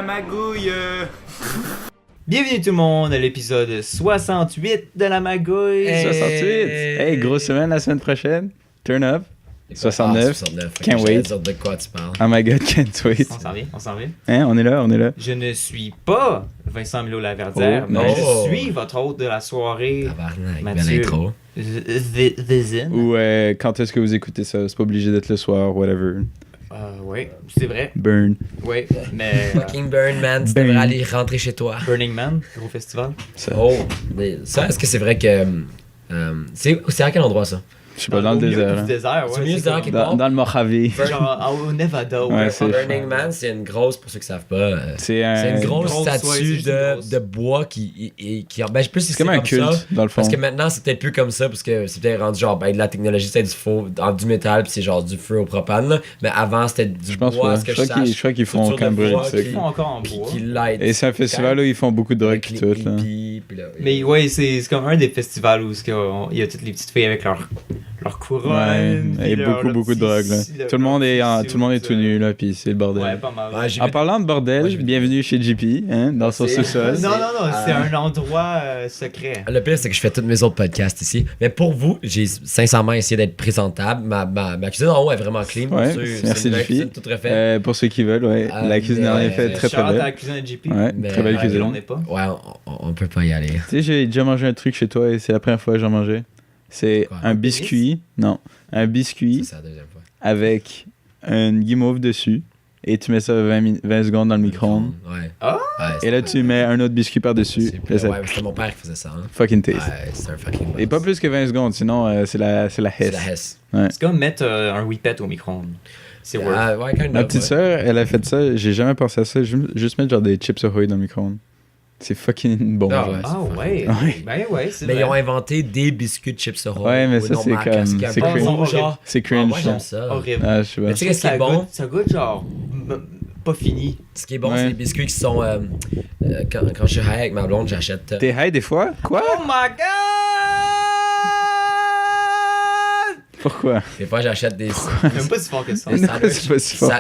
la magouille. Bienvenue tout le monde à l'épisode 68 de la magouille. 68! Hey, grosse semaine la semaine prochaine. Turn up. 69. Can't wait. De quoi tu parles? Oh my god, can't wait. On s'en vient. Hein, on est là. Je ne suis pas Vincent Milo-Laverdière, Oh, mais non. je suis votre hôte de la soirée, Tabarnak, Mathieu. belle intro. Vizin. Ou quand est-ce que vous écoutez ça? C'est pas obligé d'être le soir, whatever. Oui, c'est vrai. Burn. Oui, mais Fucking Burn Man, tu Burn. devrais aller rentrer chez toi. Burning Man, gros festival. Ça. Oh, mais ça, est-ce que c'est vrai que. C'est à quel endroit ça? Je sais pas, dans le désert. Du hein. désert, ouais. C'est au milieu du désert comme- quelque Dans le Mojave. Genre au Nevada. Ouais, c'est- Burning Man, c'est une grosse, pour ceux qui savent pas. C'est C'est une grosse grosse, ouais, statue c'est une grosse. de bois qui ben, je sais plus si C'est comme un culte, ça, dans le fond. parce que maintenant, c'est peut-être plus comme ça, parce que c'est peut-être rendu genre, ben, de la technologie, c'est du faux, du métal, puis c'est genre du feu au propane, là. Mais avant, c'était du Je pense bois, pas. ce que Je crois qu'ils font Structure quand de même bois brûler Ils ça. font encore en puis bois. qui light. Et c'est un festival où ils font beaucoup de drogue Avec et les tout, là. hippies, puis là, Mais ouais, c'est comme un des festivals où il y a toutes les petites filles avec leur couronne. Ouais, et beaucoup de drogue, là. Tout le monde est tout nu, là, puis c'est le bordel. Ouais, pas mal. Ouais, j'ai En vu- parlant de bordel, Ouais, j'ai vu- bienvenue chez JP, hein, dans son C'est- sous-sol. Non, c'est Ah. un endroit secret. Le pire, c'est que je fais tous mes autres podcasts ici. Mais pour vous, j'ai sincèrement essayé d'être présentable. Ma cuisine en haut est vraiment clean. Ouais, Pour ceux- merci, c'est une nouvelle JP. cuisine toute refaite. Pour ceux qui veulent, ouais. La cuisine en est faite très Shout out à la belle. cuisine de JP. Ouais, Mais- très belle À laquelle cuisine. on n'est pas. Ouais, on peut pas y aller. Tu sais, j'ai déjà mangé un truc chez toi et c'est la première fois que j'en mangeais. C'est Quoi, un un biscuit. Non, un biscuit C'est la deuxième fois. avec une guimauve dessus et tu mets ça 20 secondes dans le micro-ondes. Ouais. Ah! Ouais, Et là, tu mets un autre biscuit par-dessus. c'est- Là, ça ouais, c'était mon père qui faisait ça. Hein. fucking taste. Ouais, c'est un fucking Et pas boss. plus que 20 secondes, sinon c'est la C'est Hess. la Hess. C'est comme mettre un whippet au micro-ondes. C'est worth. Ah, ouais, kind Ma of, petite ouais. sœur, elle a fait ça. J'ai jamais pensé à ça. Juste mettre genre des chips Ahoy dans le micro-ondes. C'est fucking bon. Ah, genre. ouais. Ah ouais. Ouais. Ben ouais, c'est Mais ils ont vrai. inventé des biscuits de chips Ahoy. Ouais, mais au ça, c'est normal, comme- qui est un c'est peu cringe. gros, genre. C'est Ah, cringe. moi, ça. j'aime ça. Horrible. Ah, je sais pas. Mais tu sais qu'est-ce qui est bon? Ça goûte genre pas fini. Ce qui est bon, Ouais. c'est les biscuits qui sont. Quand je suis high avec ma blonde, j'achète. T'es high des fois? Quoi? Oh my god! Pourquoi? Des fois, j'achète des. Même pas si fort que ça. Des sandwichs. C'est pas si fort.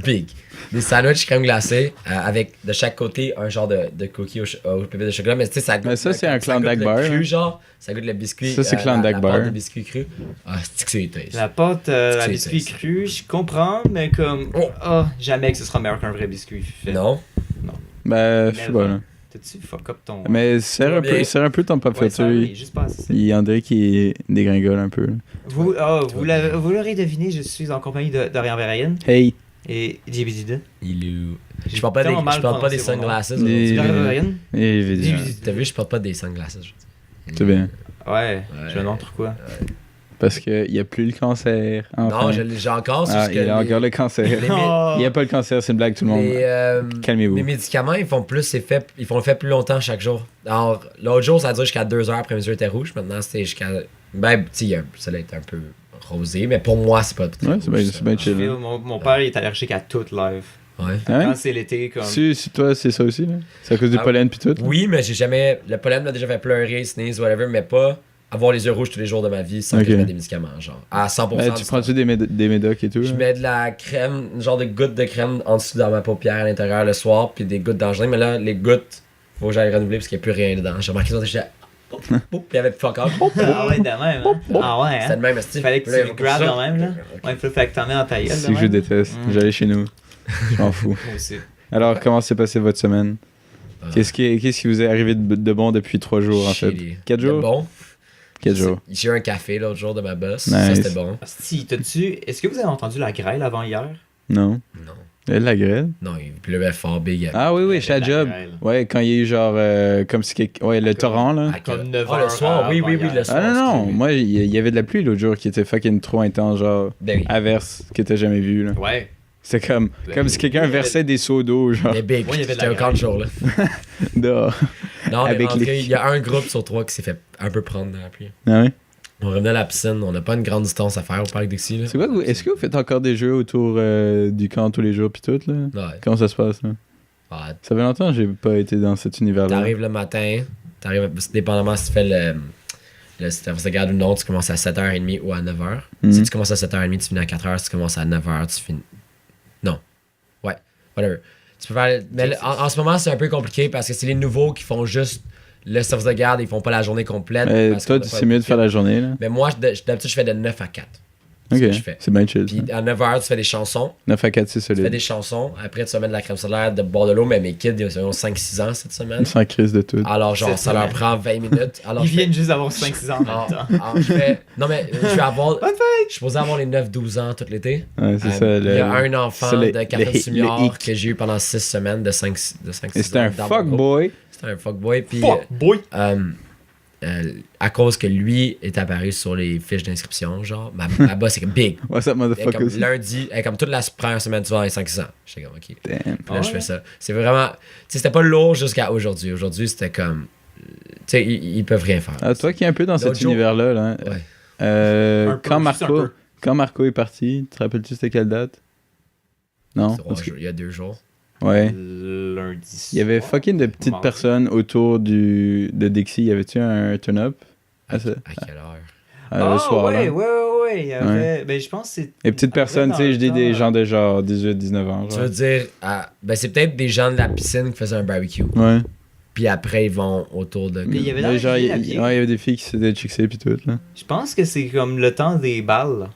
Big. Des sandwichs crème glacée avec de chaque côté un genre de cookie au pépé de chocolat. Mais tu sais, ça goûte. Mais ça, c'est un ça Klondike goûte bar, le cru, hein. genre. Ça goûte le biscuit. Ça, c'est Klondike la bar. pâte de biscuit cru. Ah, c'est que c'est taste. La pâte, la C'est biscuit ça. cru, je comprends, mais comme. Oh. Ah, jamais que ce sera meilleur qu'un vrai biscuit. Fait. Non? Ben, je sais pas, là. T'as-tu fuck up ton. Mais serre un peu ton pop Ouais, ça, friture. oui, juste pas assez. Il André qui dégringole un peu. là. Vous l'aurez deviné, je suis en compagnie de Dorian Verheyen Hey! et JB Dida. Ilou. J'ai Je porte pas des, tellement mal je porte pas des prononcé mon nom. sunglasses. Les- aujourd'hui. Dorian Verheyen? Et évidemment. T'as vu, je porte pas des sunglasses. aujourd'hui. C'est bien. Ouais, je me demande pourquoi. Parce qu'il n'y a plus le cancer. Enfin. Non, j'ai encore. c'est Ah, juste il que y a encore le cancer. les- Oh. Il n'y a pas le cancer, c'est une blague, tout le monde. Calmez-vous. Les médicaments, ils font l'effet plus longtemps chaque jour. Alors, l'autre jour, ça a duré jusqu'à 2 heures après mes yeux étaient rouges. Maintenant, c'était jusqu'à. Ben, tu sais, ça a été un peu rosé, mais pour moi, c'est pas très Ouais, c'est bien, rouge, c'est bien ça. chill. là. Mon père il est allergique à tout live. Ouais. Hein? Quand c'est l'été, comme. Si toi, c'est ça aussi, là? C'est à cause du Ah, pollen pis tout? Oui, mais j'ai jamais. Le pollen m'a déjà fait pleurer, sneeze, whatever, mais pas avoir les yeux rouges tous les jours de ma vie sans Ok. que je mette des médicaments, genre. À 100%. Ben, du tu temps. prends-tu des médocs et tout? Je là? mets de la crème, une genre de gouttes de crème en dessous dans ma paupière à l'intérieur le soir, puis des gouttes dans le journée. Mais là, les gouttes, faut que j'aille renouveler parce qu'il n'y a plus rien dedans. J'ai remarqué ça, j'étais. Puis il y avait plus fuck all. Ah ouais, de même. Hein? Ah ouais, C'était hein? de même, Steve. Fallait que tu le grabes quand même, là. Ouais, fallait que t'en aies dans ta gueule. C'est que je déteste. J'allais chez nous. Je m'en fous. Moi aussi. Alors, comment s'est passée votre semaine? Qu'est-ce qui vous est arrivé de bon depuis 3 jours, en fait? Shitty. 4 jours? De bon. 4 jours. J'ai eu un café l'autre jour de ma boss. Nice. Ça, c'était bon. Si, est-ce que vous avez entendu la grêle avant hier? Non. Non. Elle la grêle? Non, il pleuvait fort big. Ah oui, chez la La job. grêle. Ouais, quand il y a eu genre, comme si ouais, le torrent, là. À Comme quel- 9 Ah, le heures soir, oui, avant oui, hier. le soir. Ah non, non, excuse. moi, il y avait de la pluie l'autre jour qui était fucking trop intense, genre, Ben oui. averse, que t'as jamais vu, là. Ouais. C'était comme si quelqu'un versait des seaux d'eau, genre, Mais big. Moi, il y avait de C'était la un camp de jour, là. dehors. Non, on est Avec rentré, les- il y a un groupe sur 3 qui s'est fait un peu prendre dans la pluie. Ah ouais? On revenait à la piscine, on n'a pas une grande distance à faire au parc Dixie. Là. C'est quoi, est-ce que vous faites encore des jeux autour du camp tous les jours pis tout, là? Ouais. Comment ça se passe, là? Ah, Ça fait longtemps que j'ai pas été dans cet univers-là. t'arrives le matin, dépendamment si tu fais si tu garde ou non, tu commences à 7h30 ou à 9h. Mhm. Si tu commences à 7h30, tu finis à 4h. Si tu commences à 9h, tu finis. Non. Ouais, whatever. Tu peux faire. Mais en ce moment, c'est un peu compliqué parce que c'est les nouveaux qui font juste le service de garde, ils font pas la journée complète. parce Toi, qu'on a pas c'est mieux de faire la journée, là. Mais moi, d'habitude, je fais de 9 à 4. C'est Ok, ce que je fais. c'est bien chill. Puis ça. à 9h, tu fais des chansons. 9 à 4, c'est Tu fais solide. des chansons. Après, tu vas mettre de la crème solaire, de boire de l'eau. Mais mes kids, ils ont 5-6 ans cette semaine. Sans crise de tout. Alors, genre, Cette ça leur semaine. prend 20 minutes. Alors, Ils je fais- viennent juste d'avoir 5-6 ans en même temps. je fais. Non, mais je vais avoir. Bonne Je suis supposé avoir les 9-12 ans tout l'été. Ouais, c'est ça. Il y a un enfant c'est de Catherine le Sumiard hic. que j'ai eu pendant 6 semaines de 5-6 Et c'était un dans mon groupe. fuckboy. C'était un fuckboy. Puis, Fuck, boy! à cause que lui est apparu sur les fiches d'inscription, genre, ma boss, c'est comme big. What's up, Elle est motherfucker? comme lundi, elle est comme toute la première semaine, tu vas avoir les 500. J'étais comme, ok. Puis Damn. là, je fais ça. C'est vraiment. Tu sais, c'était pas lourd jusqu'à aujourd'hui. Aujourd'hui, c'était comme. Tu sais, ils peuvent rien faire. Ah, toi qui es un peu dans cet L'autre jour- univers-là, là. Ouais. Un peu, Quand juste un Marco, peu. quand Marco est parti, te rappelles-tu c'était quelle date? Non? Trois Parce que- jours, il y a 2 jours. Ouais. Lundi. Il y avait soir. fucking de petites Mardi. personnes autour de Dixie. Y avait-tu un turn-up? À ça- quelle heure? le soir, ouais, là. ouais. Il y avait... Ben, je pense que c'est... Les petites après, personnes, dans tu sais, je dis le des temps, gens de genre 18, 19 ans. Tu Genre. veux dire, ben c'est peut-être des gens de la piscine qui faisaient un barbecue. Ouais. Puis après, ils vont autour de. Mais il y avait dans Mais la genre, ville à ouais, pied. il y avait des filles qui s'étaient chicksées pis tout, là. Je pense que c'est comme le temps des balles.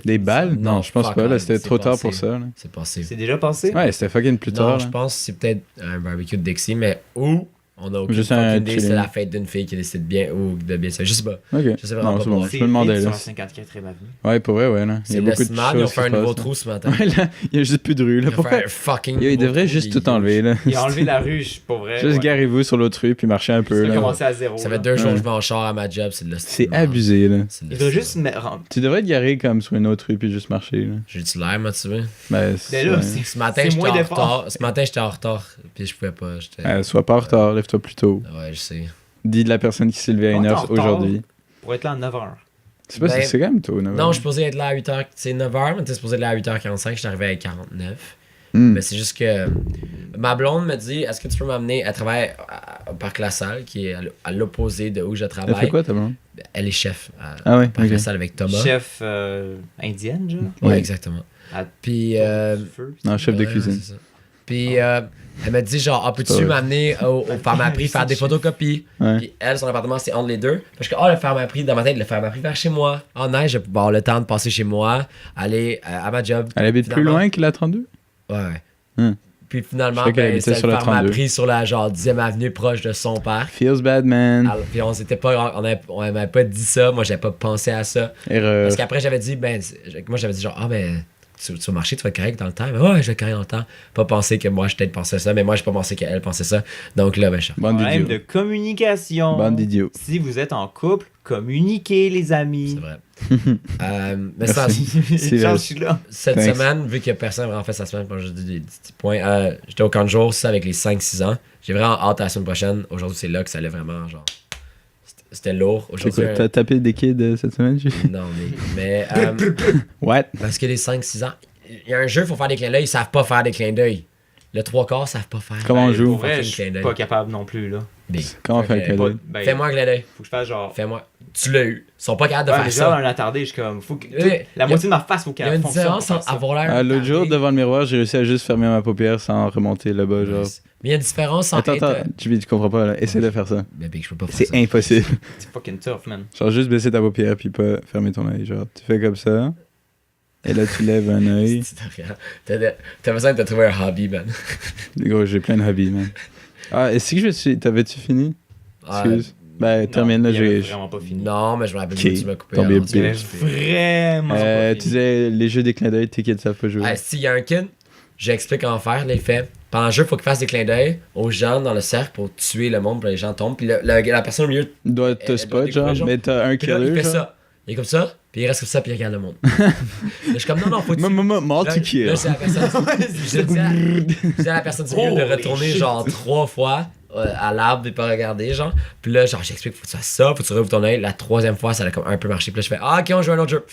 Des balles? Non, Non, je pense fuck pas, là. off, C'était c'est trop tard passé. pour ça, là. C'est passé. C'est déjà passé? Ouais, c'était fucking plus Non, tard, je là. pense que c'est peut-être un barbecue de Dixie, mais où on a aucune Juste fucking un idée, c'est chilling. la fête d'une fille qui décide bien ou de bien. Je sais pas. Ok. Je sais vraiment Non, pas c'est bon, pour je me demandais, sur là. la 54e avenue. Ouais, pour vrai, ouais, là. Il y C'est a le beaucoup de SMAD, ils ont choses fait qui un se nouveau passent, trou ce matin. là. Ouais, là, il y a juste plus de rue, là. Ils ont Pourquoi? fait un fucking Yo, il nouveau devrait trou, juste tout enlever, là. Il a enlevé la rue, pour vrai. Juste ouais. garez-vous sur l'autre rue puis marchez un peu, Il a là. commencé à zéro. Ça là. fait 2 jours que Ouais. je vais en char à ma job, c'est de C'est abusé, là. Il doit juste mettre... Tu devrais te garer comme sur une autre rue puis juste marcher, là. J'ai-tu l'air motivé? Ben, Mais là, ouais. c'est... Ce matin, C'est j'étais moins en d'efforts. retard. Ce matin, j'étais en retard. Puis je pouvais pas. Sois pas en retard, lève-toi plus tôt. Ouais, je sais. Dis de la personne qui s'est levée à Quand 1 t'es en heure retard, aujourd'hui. Pour être là à 9h. C'est pas Ben, c'est quand même tôt, 9 Non, je suis supposé être là à 8h. C'est 9h, mais t'es supposé être là à 8h45. Je suis arrivé à 49. Hmm. Mais c'est juste que ma blonde me dit, est-ce que tu peux m'amener? Elle travaille au Parc La Salle, qui est à l'opposé de où je Elle travaille. fait quoi, ta blonde? Elle est chef à Ah ouais, Parc ok. La Salle avec Thomas. Chef indienne, genre. Ouais, Ouais. exactement. À Puis, du feu. Non, chef de ouais, cuisine. c'est ça. Puis, elle m'a dit, genre, peux-tu C'est pas vrai. m'amener au Pharmaprix faire des photocopies? Ouais. Puis elle, son appartement, c'est entre les deux. Parce que, le Pharmaprix, dans ma tête, le Pharmaprix vers chez moi. En neige, je vais avoir le temps de passer chez moi, aller à ma job. Elle habite plus Finalement- loin que la 32? Ouais. Hmm. Puis finalement, Je sais qu'elle habitait c'était sur le la 32. Pharmaprix sur la genre 10e avenue proche de son parc. Feels bad, man. Alors, puis on m'avait pas dit ça, moi j'avais pas pensé à ça. Erreur. Parce qu'après j'avais dit, moi j'avais dit genre, ben, tu vas marcher, tu vas être correct dans le temps. Mais ouais, je vais être correct dans le temps. Pas penser que moi je peut-être pensé ça, mais moi j'ai pas pensé qu'elle pensait ça. Donc là, ben, je Bande Problème de d'idiots. communication. Bande d'idiots. Si vous êtes en couple, communiquez, les c'est amis. vrai. Mais ça, C'est Charles, vrai. je suis là. cette Thanks. semaine, vu que personne n'a vraiment fait sa semaine, pour juste des petits points, j'étais au camp de jour, ça avec les 5-6 ans. J'ai vraiment hâte à la semaine prochaine. Aujourd'hui, c'est là que ça allait vraiment, genre. C'était lourd. C'est Aujourd'hui, quoi, t'as tapé des kids cette semaine, Julie? non, mais What? parce que les 5-6 ans, il y a un jeu, il faut faire des clins d'œil, ils savent pas faire des clins d'œil. Le 3/4 savent pas faire. Comment on Ben, joue? Pour vrai, Fucking je suis clin d'œil. pas capable non plus, là. Big. Comment faire un Fait clin que, d'œil? Ben, Fais-moi un clin d'œil. Faut que je fasse genre... Fais-moi. Tu l'as eu. Ils sont pas capables de Ouais, faire mais ça. genre, un attardé, je suis comme... Faut que... Oui, La moitié de ma face, faut Il y a qu'elle une fonctionne. différence pour entre faire ça. avoir l'air. L'autre jour, attardé. devant le miroir, j'ai réussi à juste fermer ma paupière sans remonter là-bas, genre. Mais il y a une différence entre. Attends, tu comprends pas, là. Essaie de faire ça. Mais big, je peux pas faire C'est ça. impossible. C'est fucking tough, man. Genre, juste baisser ta paupière puis pas fermer ton œil. Genre, tu fais comme ça. Et là, tu lèves un œil. T'as besoin de te trouver un hobby, man. Gros, j'ai plein de hobbies, man. Ah, est-ce que je suis. T'avais-tu fini? Excuse. Ben, termine là, il avait j'ai. vraiment pas fini. Non, mais je me rappelle Ok, que tu m'as coupé. tant alors, bien tu Il m'as avait coupé. vraiment pas Tu fini. disais, les jeux des clins d'œil, tes kids savent pas jouer. Ah, s'il y a un kid, j'explique comment faire, là, il fait. Pendant le jeu, il faut qu'il fasse des clins d'œil aux gens dans le cercle pour tuer le monde, pour les gens tombent. Puis la personne au milieu, Il doit elle te doit spot, découvrir, genre, genre. mais t'as un puis là, il killer, fait genre. ça. Il est comme ça, puis il reste comme ça, puis il regarde le monde. Là, je suis comme, non, faut tuer. Maman, mort Là, tu kill. là, c'est la personne. je dis à la personne du milieu de Holy retourner shit. genre 3 fois à l'arbre et pas regarder, genre. Puis là, genre, j'explique, faut que tu fasses ça, faut que tu rouvres ton œil. La 3e fois, ça a comme un peu marché. Puis là, je fais, ok, on joue à un autre jeu.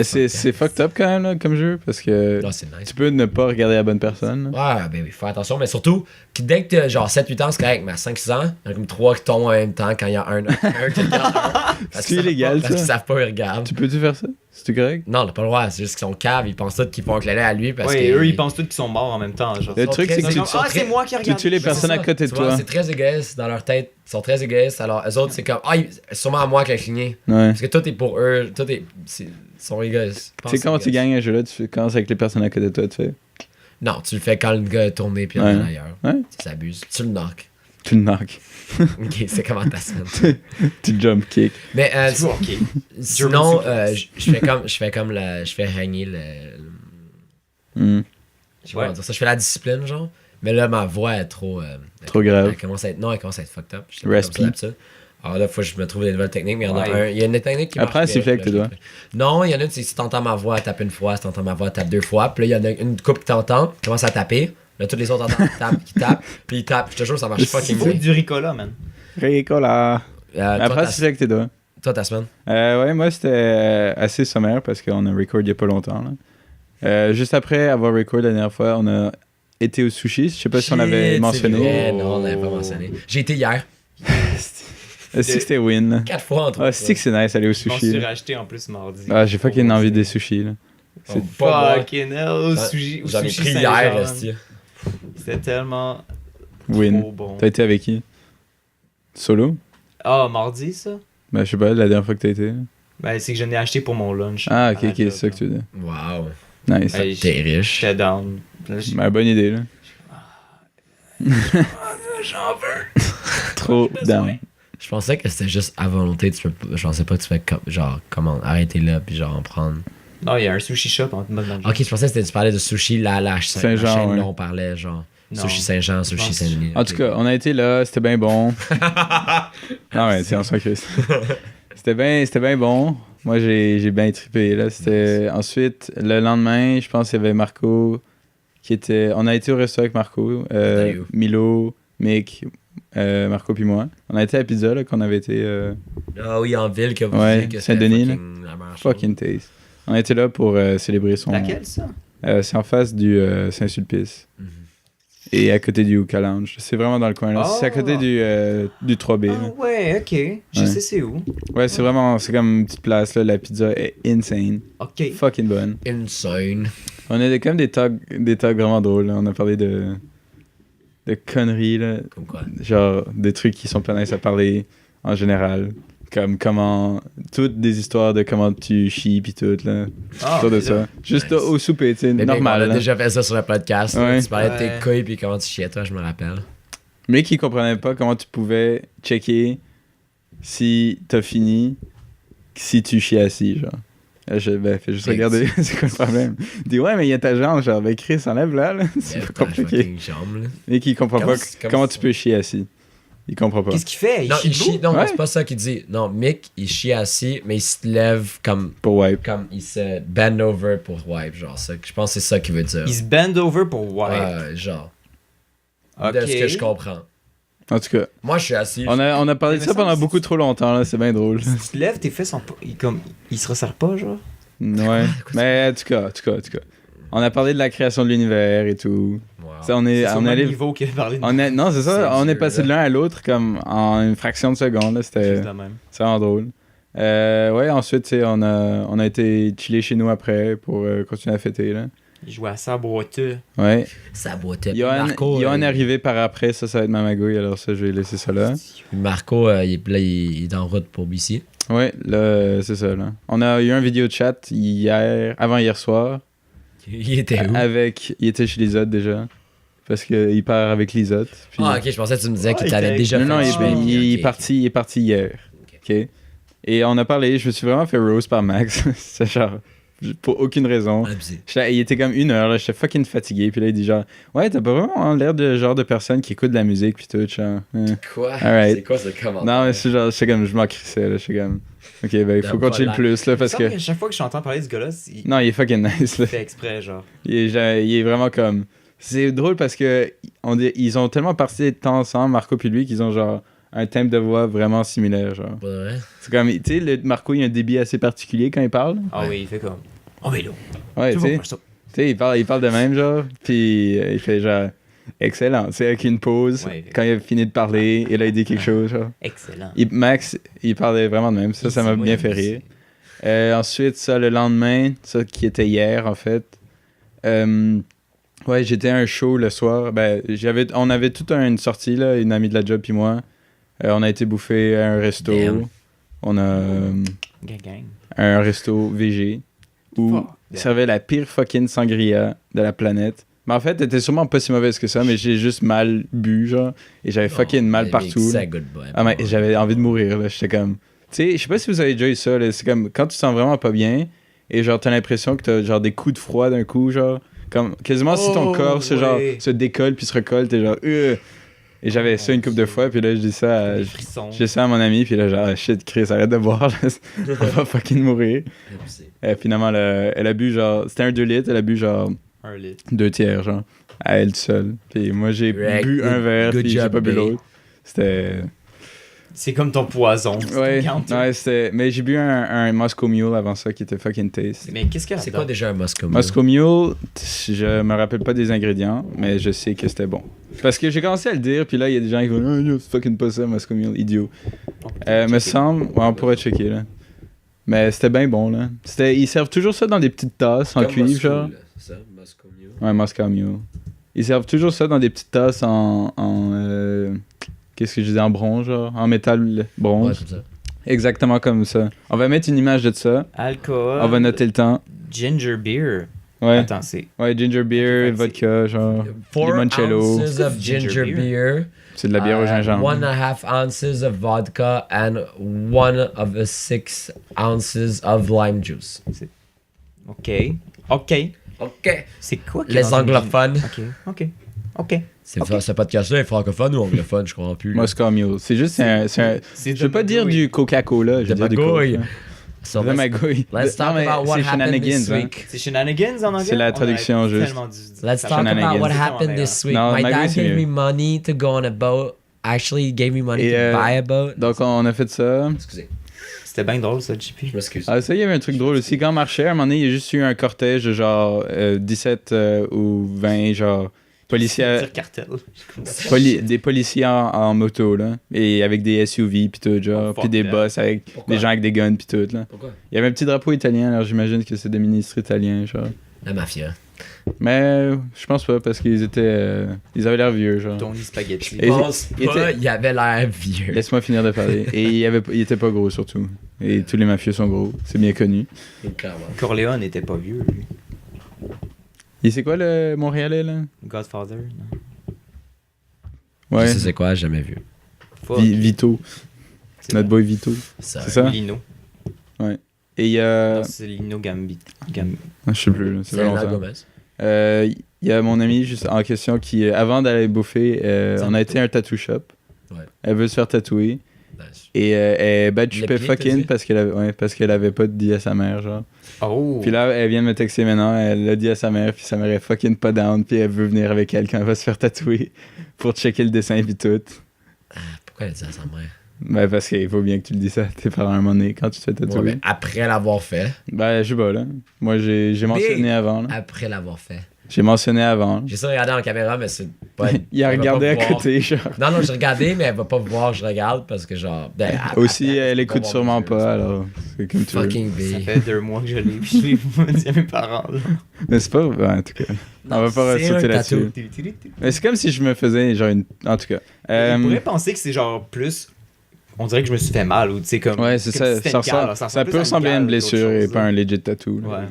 C'est fucked up quand même, là, comme jeu, parce que Là, c'est nice. tu peux ne pas regarder la bonne personne. là. Ouais, ben oui, faut faire attention. Mais surtout, que dès que t'as genre 7-8 ans, c'est correct. Mais à 5-6 ans, il y en a comme 3 qui tombent en même temps quand il y a un qui regarde un. C'est illégal, Parce qu'ils ça. savent pas, ils regardent. Tu peux-tu faire ça? C'est correct? Non, on n'a pas le droit. C'est juste qu'ils sont caves. Ils pensent tous qu'ils font claler à lui parce Ouais, que. eux, ils pensent tous qu'ils sont morts en même temps. Genre. Le truc, c'est que Comme, tu c'est moi qui tu regarde. tues les personnes à côté de Tu vois, toi. c'est très égoïste dans leur tête. Ils sont très égoïstes. Alors, eux autres, c'est comme. C'est sûrement à moi qui a cligné. Ouais. Parce que tout est pour eux. Ils sont égoïstes. Tu sais, quand tu gagnes un jeu-là, tu commences avec les personnes à côté de toi, tu fais. Non, tu le fais quand le gars est tourné puis il Ouais. en ailleurs. Ouais. Tu s'abuses. Tu le knock. Tu le knock. Ok, c'est comment ta semaine. Tu jump kick. Mais Toujours ok. sinon, German je fais régner le. Hmm. Je sais pas comment dire ça. Je fais la discipline, genre. Mais là, ma voix est trop. Trop grave. Elle commence à être fucked up. Je sais pas Raspy. comme ça d'habitude. Alors là, faut que je me trouve des nouvelles techniques. Mais il y en a Ouais. il y a une technique qui Après, marche c'est bien, fait avec là, tes je doigts. l'ai fait. Non, il y en a une, c'est si t'entends ma voix, elle tape une fois. Si t'entends ma voix, elle tape 2 fois. Puis là, il y en a une couple qui t'entend, qui commence à taper. Là, tous les autres entendent qui tapent. Puis ils tapent. Je te jure, ça marche Il Il fucking faut bien. du ricola, man. Ricola. Après, Toi, c'est fait avec tes doigts. ta semaine. Ouais, moi, c'était assez sommaire parce qu'on a record il y a pas longtemps. Là. Juste après avoir record la dernière fois, on a été au sushi. Je sais pas si on avait Shit, mentionné. c'est vrai. Non, on n'avait pas mentionné. J'ai été hier. C'est que c'était win. 4 fois en tout. Ah, c'est que c'est nice aller au Je m'en sushi. suis là. racheté en plus mardi. Ah, j'ai fucking envie des sushis. Là. C'est C'est pas moi. Fucking hell, sushi. J'en ai sushi pris Saint-Jean, hier, man. esti. C'était tellement win. trop bon. T'as été avec qui? Solo? Ah, mardi, ça? Ben, je sais pas, la dernière fois que t'as été. Ben, c'est que je l'ai acheté pour mon lunch. Ah, à ok, la ok, job, c'est ça que tu veux dire. Wow. Nice. Hey, T'es riche. J'étais down. Là, Ben, bonne idée, là. J'en veux. Trop down. Je pensais que c'était juste à volonté. Je pensais pas que tu fais genre, comment, arrêter là, puis genre en prendre. Non, il y a un sushi shop en mode dans le Ok, je pensais que tu parlais de sushi, la Saint-Jean, chaîne, ouais. là, on parlait genre. Non. Sushi Saint-Jean, sushi pense- Saint-Denis. En tout cas, on a été là, c'était bien bon. Non, ouais, c'est en soi Christ. C'était bien bon. Moi, j'ai bien trippé. Là. C'était... Ensuite, le lendemain, je pense qu'il y avait Marco qui était. On a été au resto avec Marco, Salut. Milo, Mick, Marco puis moi. On a été à Pizza, là, qu'on avait été Ah oui, en ville, que vous Ouais, disiez que c'était Saint-Denis, là. fucking la meilleure chose. fucking taste. On était là pour célébrer son. Laquelle, ça? C'est en face du Saint-Sulpice. Mhm. Et à côté du Yucca Lounge. C'est vraiment dans le coin là. Oh. C'est à côté du 3B. là. Ah ouais, ok. Je Ouais. sais c'est où. Ouais, c'est vraiment. C'est comme une petite place là. La pizza est insane. Ok. Fucking bonne. Insane. On a comme des talks vraiment drôles. Là. On a parlé de conneries. Là. Comme quoi. Genre des trucs qui sont pas nice à parler en général. Comme comment. Toutes des histoires de comment tu chies pis tout. Là. Ah, Autour de mais ça. là, Juste nice. au souper, tu sais. Mais Normal. On a là. déjà fait ça sur le podcast. là. Ouais. Tu parlais de Ouais. tes couilles puis comment tu chiais, toi, je me rappelle. Mais qui comprenait pas comment tu pouvais checker si t'as fini, si tu chies assis, genre. Là, fais juste Et regarder, c'est quoi le problème? Il dit, ouais, mais il y a ta jambe, genre, ben Chris, enlève là, c'est pas compliqué. Fucking jambe, là. Et qui comprend Comment pas c'est- comment comment tu ça? peux chier assis. Il comprend pas. Qu'est-ce qu'il fait? Non, il chie chie. Non, Ouais. c'est pas ça qu'il dit. Non, Mick, il chie assis, mais il se lève comme il se bend over pour wipe, genre ça. Je pense que c'est ça qu'il veut dire. Il se bend over pour wipe. Genre. Ok. De ce que je comprends. En tout cas, Moi, je suis assis. on a parlé de Mais ça ça, pendant c'est- beaucoup trop longtemps, là, c'est bien drôle. Si tu te lèves, tes fesses sont pas. Il se resserre pas, genre? Ouais, mais en tout cas. On a parlé de la création de l'univers et tout. Wow. Ça, on est C'est au on même allait niveau qu'il a parlé de non, c'est ça, C'est on est Dieu, passé là. de l'un à l'autre comme en une fraction de seconde, là, c'était Juste la même. c'est vraiment drôle. Ouais, ensuite, tu sais, on a été chiller chez nous après pour continuer à fêter, là. Il jouait à ça boiteux. Ouais. Ça boitait. Johan est arrivé par après, ça va être ma magouille, alors ça, je vais laisser ça là. Marco, il est en route pour BC. Ouais, là, c'est ça, là. On a eu un vidéo chat avant hier soir, Il était où? il était chez Lisotte déjà, parce qu'il part avec Lisotte. Puis... Ah, ok, je pensais que tu me disais Ah, qu'il il t'avait était- déjà Non, fait il, tuer. il est Ok, parti, il est parti hier. Ok. Et on a parlé, je me suis vraiment fait rose par Max. C'est genre, pour aucune raison. ok. Abusé. Il était comme 1 heure, là, j'étais fucking fatigué. Puis là, il dit genre, ouais, t'as pas vraiment l'air de genre de personne qui écoute de la musique, puis tout, genre. Quoi? Alright. C'est quoi ce commentaire? Non, mais c'est genre, j'étais comme, je m'en crissais, là, j'étais comme, ok, ben, il faut Pas qu'on chill l'air. plus, là, parce Parce que. que chaque fois que j'entends parler de ce gars-là, il Non, il est fucking nice, là. fait exprès, genre. Il est vraiment comme. C'est drôle parce que ils ont tellement passé de temps ensemble, Marco puis lui, qu'ils ont genre un thème de voix vraiment similaire, genre. Pas vrai? C'est comme, tu sais, Marco, il a un débit assez particulier quand il parle. Ah Ouais. oui, il fait comme. Oh, mais là. Ouais, tu sais. ça. Tu sais, il parle de même, genre, puis il fait genre, excellent, tu sais, avec une pause, Ouais. quand il a fini de parler, et là, il dit quelque chose, genre. Excellent. Max, il parlait vraiment de même, ça m'a bien fait rire. Ensuite, ça, le lendemain, ça qui était hier, en fait. Ouais, j'étais à un show le soir. On avait toute une sortie, là, une amie de la job puis moi. On a été bouffer à un resto. Damn. On a Gang. un resto VG où ils servaient la pire fucking sangria de la planète. Mais en fait, elle était sûrement pas si mauvaise que ça, mais j'ai juste mal bu, genre. Et j'avais fucking mal partout. Là. Ah, mais j'avais envie de mourir, là. J'étais comme... Tu sais, je sais pas si vous avez déjà eu ça, là. C'est comme quand tu te sens vraiment pas bien et genre t'as l'impression que t'as genre des coups de froid d'un coup, genre. Comme quasiment si ton corps se décolle puis se recolle, t'es genre... Et j'avais ça une couple de fois, puis là, je dis ça à mon ami, puis là, genre, shit, Chris, arrête de boire, là. On va fucking mourir. Et finalement, elle a bu, genre, c'était un 2 litres, elle a bu, genre, 1 litre. 2 tiers, genre, à elle seule. Puis moi, j'ai bu un verre, puis j'ai pas bu l'autre. C'était... C'est comme ton poison. Ouais, c'était... Mais j'ai bu un Moscow Mule avant ça, qui était fucking taste. Mais qu'est-ce qu'il y a C'est quoi déjà un Moscow Mule? Moscow Mule, je me rappelle pas des ingrédients, mais je sais que c'était bon. Parce que j'ai commencé à le dire, puis là, il y a des gens qui vont « Oh, c'est fucking pas ça, Moscow Mule, idiot. » Me semble... Ouais, on pourrait checker, là. Mais c'était bien bon, là. Ils servent toujours ça dans des petites tasses en cuivre, Moscow, genre. là. C'est ça, Moscow Mule? Ouais, Moscow Mule. Ils servent toujours ça dans des petites tasses en qu'est-ce que je disais? En bronze, genre. En métal bronze. Ouais, c'est ça. Exactement comme ça. On va mettre une image de ça. Alcool. On va noter le temps. Ginger beer. Ouais. Attends, c'est... Ouais, ginger beer, Ok, vodka, genre. 4 limoncello. ounces of ginger beer. C'est de la bière au gingembre. 1.5 ounces of vodka and 1 of the 6 ounces of lime juice. OK. OK. C'est quoi qui est Les dans une- anglophones. OK. Ce podcast-là est francophone ou anglophone, je comprends plus. là. Moscow Mule. C'est juste je veux pas dire du Coca-Cola, je veux De dire du magouille. Coke. So De let's- magouille. Let's talk Non, mais about what c'est happened this shenanigans, hein. week. C'est shenanigans en anglais? C'est la traduction juste. Let's talk Shenanigans. about what C'est happened tellement this week. Non, My magouille, dad c'est gave mieux. me money to go on a boat. Actually, he gave me money Et, to buy a boat. Donc, on a fait ça. Excusez, C'était bien drôle, ça, JP. je m'excuse. Ah, ça, il y avait un truc drôle aussi. Quand on marchait, à un moment donné, il y a juste eu un cortège de genre 17 ou 20, genre, policiers, Dire cartel. des policiers en moto, là. Et avec des SUV, pis tout, genre. Oh, fuck Puis des that. boss avec Pourquoi? des gens avec des guns, pis tout, là. Pourquoi? Il y avait un petit drapeau italien, alors j'imagine que c'est des ministres italiens, genre. La mafia. Mais je pense pas, parce qu'ils étaient. Ils avaient l'air vieux, genre. Tony Spaghetti. Et- Je pense il pas, était- il avait l'air vieux. Laisse-moi finir de parler. Et il était pas gros, surtout. Et tous les mafieux sont gros, c'est bien connu. Clairement. Corleone n'était pas vieux, lui. Et c'est quoi le Montréalais, là? Godfather, non? Ouais. Je sais c'est quoi, j'ai jamais vu. Fuck. Vito. C'est Notre bon. boy Vito. Ça. C'est ça? Lino. Et il y a. Non, c'est Lino Gambi. Je sais plus, là, ça C'est fait Anna longtemps. Gomez. Il y a mon ami juste en question qui, avant d'aller bouffer, on a été à un tattoo shop. Ouais. Elle veut se faire tatouer. Nice. Et elle est bad Les chupée pieds, t'as fucking dit? parce qu'elle avait pas dit à sa mère, genre. Oh! Puis là, elle vient de me texter maintenant, elle l'a dit à sa mère, puis sa mère est fucking pas down, puis elle veut venir avec elle quand elle va se faire tatouer pour checker le dessin puis tout. Pourquoi elle dit ça à sa mère? Ben parce qu'il faut bien que tu le dises à tes parents à un moment donné quand tu te fais Ouais, tatouer. mais après l'avoir fait. Ben je sais pas là. Moi j'ai mentionné avant là. Après l'avoir fait. J'ai mentionné avant. Là. J'ai ça regardé en caméra, mais c'est pas. Il a elle va regardé pas à voir. côté, genre. Non, j'ai regardé, mais elle va pas voir, je regarde parce que genre. Aussi, elle écoute sûrement pas, alors c'est comme tu veux. Fucking Ça B. fait 2 mois que je l'ai, puis je l'ai pas dit à mes parents, là. Mais c'est pas. Ben, en tout cas. On va pas c'est sauter un là-dessus. Mais c'est comme si je me faisais genre une. En tout cas. On pourrait penser que c'est genre plus. On dirait que je me suis fait mal, ou tu sais, comme. Ouais, c'est comme ça. si c'était Ça, une cale, ressemble, là. ça plus peut ressembler à une cale qu'autre blessure et chose, pas là. un legit tattoo. là. Ouais.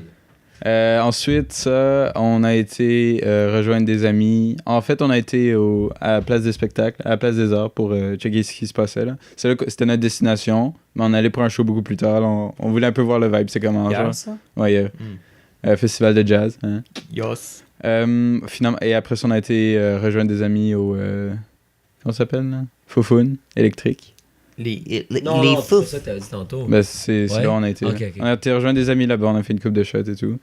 Ensuite, ça, on a été rejoindre des amis. En fait, on a été à la place des spectacles, à la place des arts pour checker ce qui se passait là. C'était notre destination, mais on allait pour un show beaucoup plus tard. Là, on voulait un peu voir le vibe, c'est comment Hier, genre. ça? Ouais, hier. Festival de jazz. Hein. Yos. Finalement, et après ça, on a été rejoindre des amis au. Comment ça s'appelle là? Foufoune, électrique. Non, les non, fous. c'est ça que t'avais dit tantôt. Ben, c'est Ouais. là où on a été. Ok, là. ok. On a été rejoindre des amis là-bas, on a fait une coupe de shots et tout.